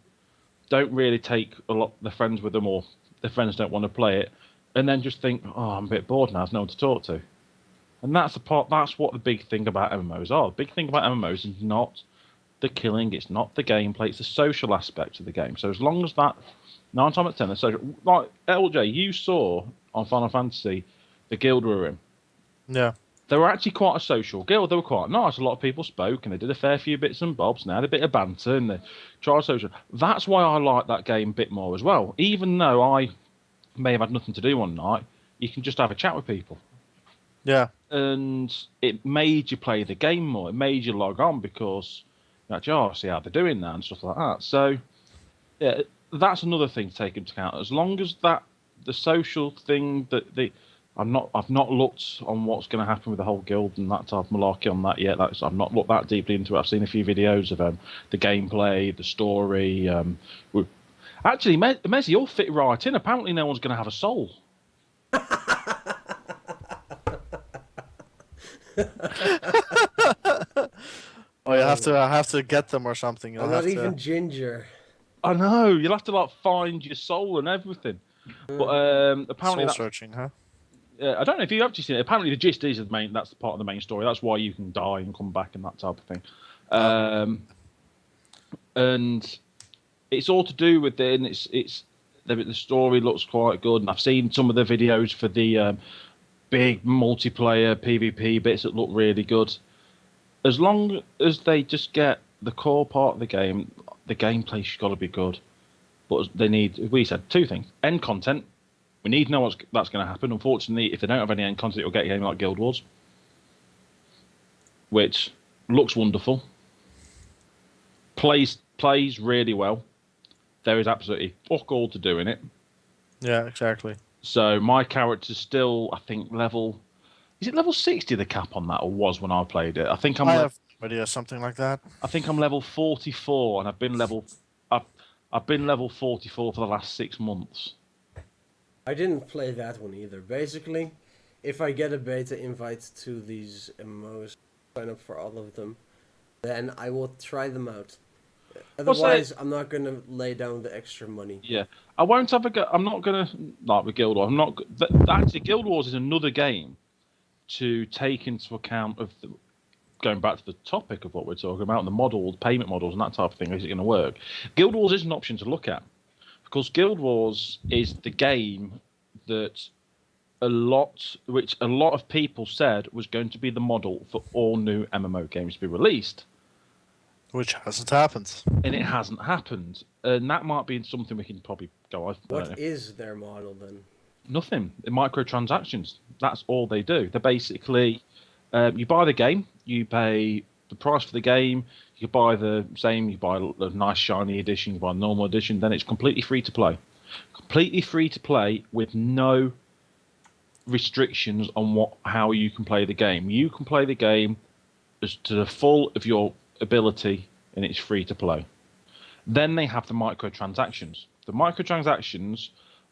don't really take a lot of their friends with them, or their friends don't want to play it, and then just think, oh, I'm a bit bored now, there's no one to talk to. And that's the part. That's what the big thing about MMOs are. The big thing about MMOs is not the killing, it's not the gameplay, it's the social aspect of the game. So as long as that 9 times out of 10, the social, like LJ, you saw on Final Fantasy the guild we were in. Yeah. They were actually quite a social guild. They were quite nice. A lot of people spoke, and they did a fair few bits and bobs. And they had a bit of banter, and they tried social. That's why I like that game a bit more as well. Even though I may have had nothing to do one night, you can just have a chat with people. Yeah. And it made you play the game more. It made you log on because you're like, oh, see how they're doing that and stuff like that. So, yeah, that's another thing to take into account. As long as that the social thing I've not looked on what's going to happen with the whole guild and that type of malarkey on that yet. I've not looked that deeply into it. I've seen a few videos of the gameplay, the story. Actually, Mezzy, you'll fit right in. Apparently, no one's going to have a soul. Oh, I have to get them or something. I'm not even ginger. I know. You'll have to like find your soul and everything. But apparently, soul searching, huh? I don't know if you've actually seen it. Apparently, the gist is that's the part of the main story. That's why you can die and come back and that type of thing. And it's all to do with it. And it's the story looks quite good. And I've seen some of the videos for the big multiplayer PvP bits that look really good. As long as they just get the core part of the game, the gameplay's got to be good. But we said 2 things: end content. We need to know that's going to happen. Unfortunately, if they don't have any end content, you'll get a game like Guild Wars, which looks wonderful, plays really well. There is absolutely fuck all to do in it. Yeah, exactly. So my character's still, I think, is it level 60 the cap on that, or was when I played it? I think I have no idea, something like that. I think I'm level 44, and I've been level 44 for the last 6 months. I didn't play that one either. Basically, if I get a beta invite to these MMOs, sign up for all of them, then I will try them out. Otherwise, I'm not going to lay down the extra money. Yeah, I won't have a go. I'm not going to, like with Guild Wars, actually, Guild Wars is another game to take into account of going back to the topic of what we're talking about, the models, payment models, and that type of thing. Is it going to work? Guild Wars is an option to look at. Because Guild Wars is the game that a lot of people said was going to be the model for all new MMO games to be released. Which hasn't happened. And it hasn't happened. And that might be something we can probably go over. What is their model then? Nothing. The microtransactions. That's all they do. They're basically, you buy the game, you pay the price for the game, you buy the same, you buy a nice shiny edition, you buy a normal edition, then it's completely free to play. Completely free to play with no restrictions on how you can play the game. You can play the game as to the full of your ability, and it's free to play. Then they have the microtransactions. The microtransactions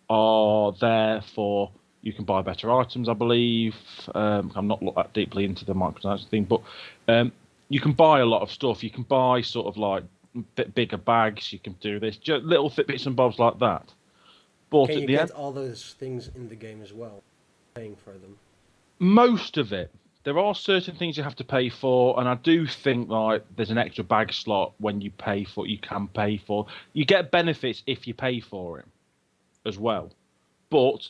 are there for, you can buy better items, I believe. I'm not looked that deeply into the microtransaction thing, but you can buy a lot of stuff. You can buy sort of like bigger bags. You can do this, just little bits and bobs like that. But can you get all those things in the game as well, paying for them? Most of it. There are certain things you have to pay for, and I do think like there's an extra bag slot when you pay for. You can pay for. You get benefits if you pay for it, as well. But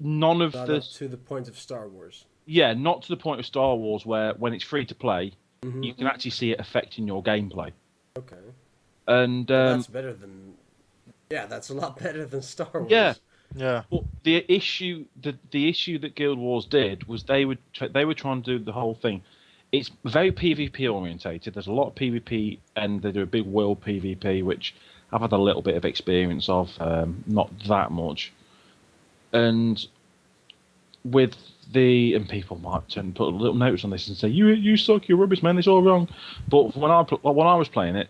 none of not this to the point of Star Wars. Yeah, not to the point of Star Wars where when it's free to play, you can actually see it affecting your gameplay. Okay. And that's better than. Yeah, that's a lot better than Star Wars. Yeah. Yeah. But the issue that Guild Wars did was they were trying to do the whole thing. It's very PvP orientated. There's a lot of PvP, and they do a big world PvP, which I've had a little bit of experience of, not that much. And with and people might put little notes on this and say, you suck, you're rubbish, man, it's all wrong. But when I was playing it,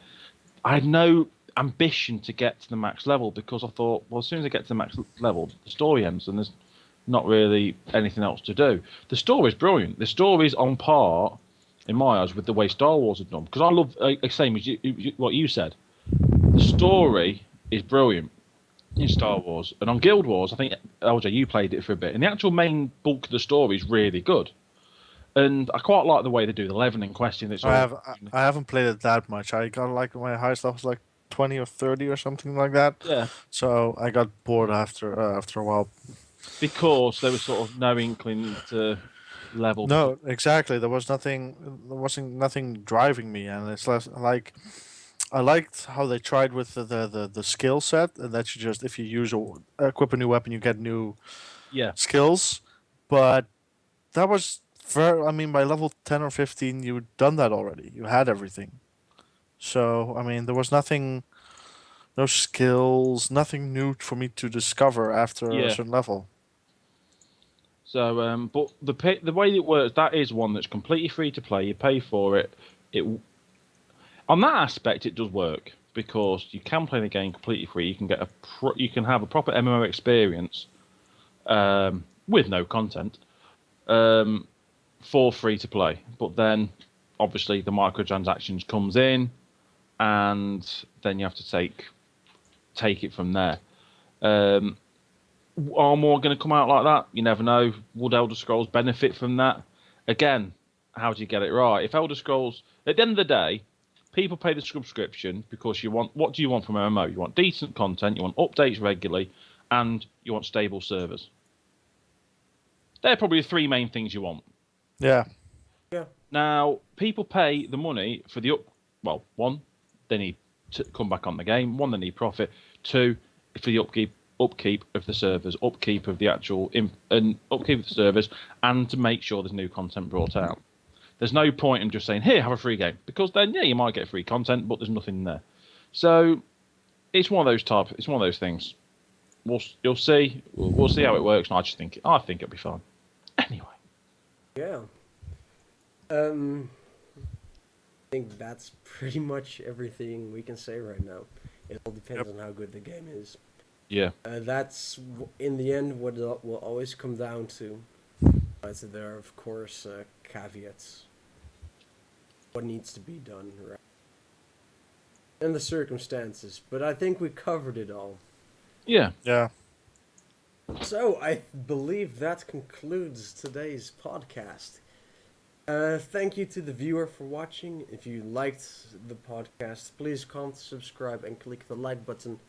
I had no ambition to get to the max level because I thought, well, as soon as I get to the max level, the story ends and there's not really anything else to do. The story's brilliant. The story's on par, in my eyes, with the way Star Wars had done. Because I love, same as what you said. The story is brilliant in Star Wars. And on Guild Wars, I think, LJ, you played it for a bit. And the actual main bulk of the story is really good. And I quite like the way they do the leveling question. It's all. I haven't played it that much. I got like my highest level was like 20 or 30 or something like that. Yeah. So I got bored after a while. Because there was sort of no inkling to level. No, exactly. There wasn't nothing driving me, and it's less like I liked how they tried with the skill set, and that you just if you equip a new weapon, you get new Yeah. skills. But that was I mean, by level 10 or 15, you'd done that already. You had everything. So I mean, there was nothing, no skills, nothing new for me to discover after a Yeah. certain level. So, but the way it works, that is one that's completely free to play. You pay for it. It on that aspect, it does work because you can play the game completely free. You can get you can have a proper MMO experience with no content for free to play. But then, obviously, the microtransactions comes in, and then you have to take it from there. Are more going to come out like that? You never know. Would Elder Scrolls benefit from that? Again, how do you get it right? If Elder Scrolls, at the end of the day, people pay the subscription because you want. What do you want from MMO? You want decent content, you want updates regularly, and you want stable servers. They're probably the three main things you want. Yeah. Yeah. Now, people pay the money for the one, they need to come back on the game. One, they need profit. Two, for the upkeep of the servers, upkeep of the actual and upkeep of the servers, and to make sure there's new content brought out. There's no point in just saying, "Here, have a free game," because then you might get free content, but there's nothing there. So it's one of those things. You'll see. We'll see how it works. And I think it'll be fun. Anyway. Yeah. I think that's pretty much everything we can say right now. It all depends on how good the game is. Yeah. That's in the end what it will always come down to. But there are of course caveats. What needs to be done, right? And the circumstances. But I think we covered it all. Yeah. Yeah. So I believe that concludes today's podcast. Thank you to the viewer for watching. If you liked the podcast, please comment, subscribe, and click the like button.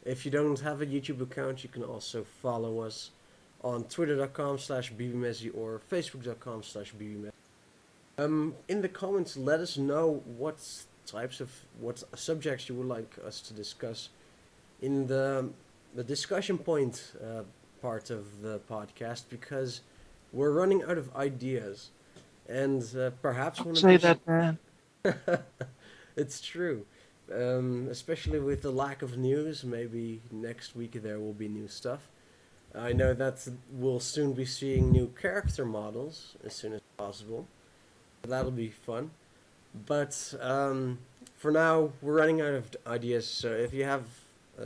If you don't have a YouTube account, you can also follow us on twitter.com/bbmessy or facebook.com/bbmessy. In the comments, let us know what subjects you would like us to discuss in the discussion point part of the podcast, because we're running out of ideas, and perhaps one of Say these... that, man. It's true. Especially with the lack of news, maybe next week there will be new stuff. I know that we'll soon be seeing new character models as soon as possible. That'll be fun. But for now, we're running out of ideas, so if you have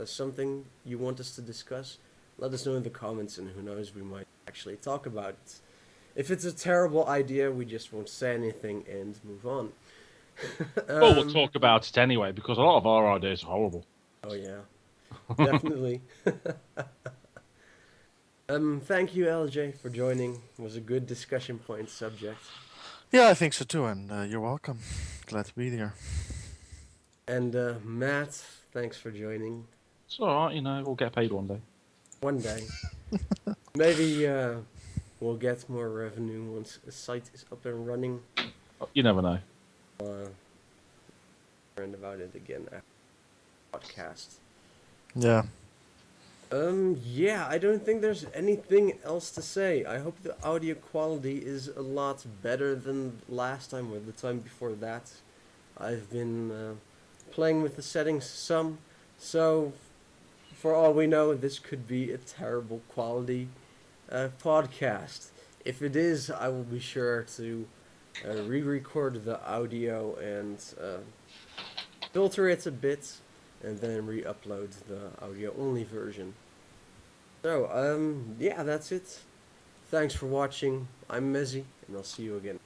something you want us to discuss, let us know in the comments, and who knows, we might actually talk about it. If it's a terrible idea, we just won't say anything and move on. Well, we'll talk about it anyway, because a lot of our ideas are horrible. Oh yeah, definitely. Thank you, LJ, for joining. It was a good discussion point subject. Yeah, I think so too, and you're welcome. Glad to be there. And Matt, thanks for joining. It's alright, we'll get paid one day. One day. Maybe we'll get more revenue once the site is up and running. You never know. Learn about it again after the podcast. Yeah. Yeah, I don't think there's anything else to say. I hope the audio quality is a lot better than last time or the time before that. I've been playing with the settings some, so for all we know, this could be a terrible quality podcast. If it is, I will be sure to re-record the audio and filter it a bit, and then re-upload the audio-only version. So, yeah, that's it. Thanks for watching. I'm Mezzy, and I'll see you again.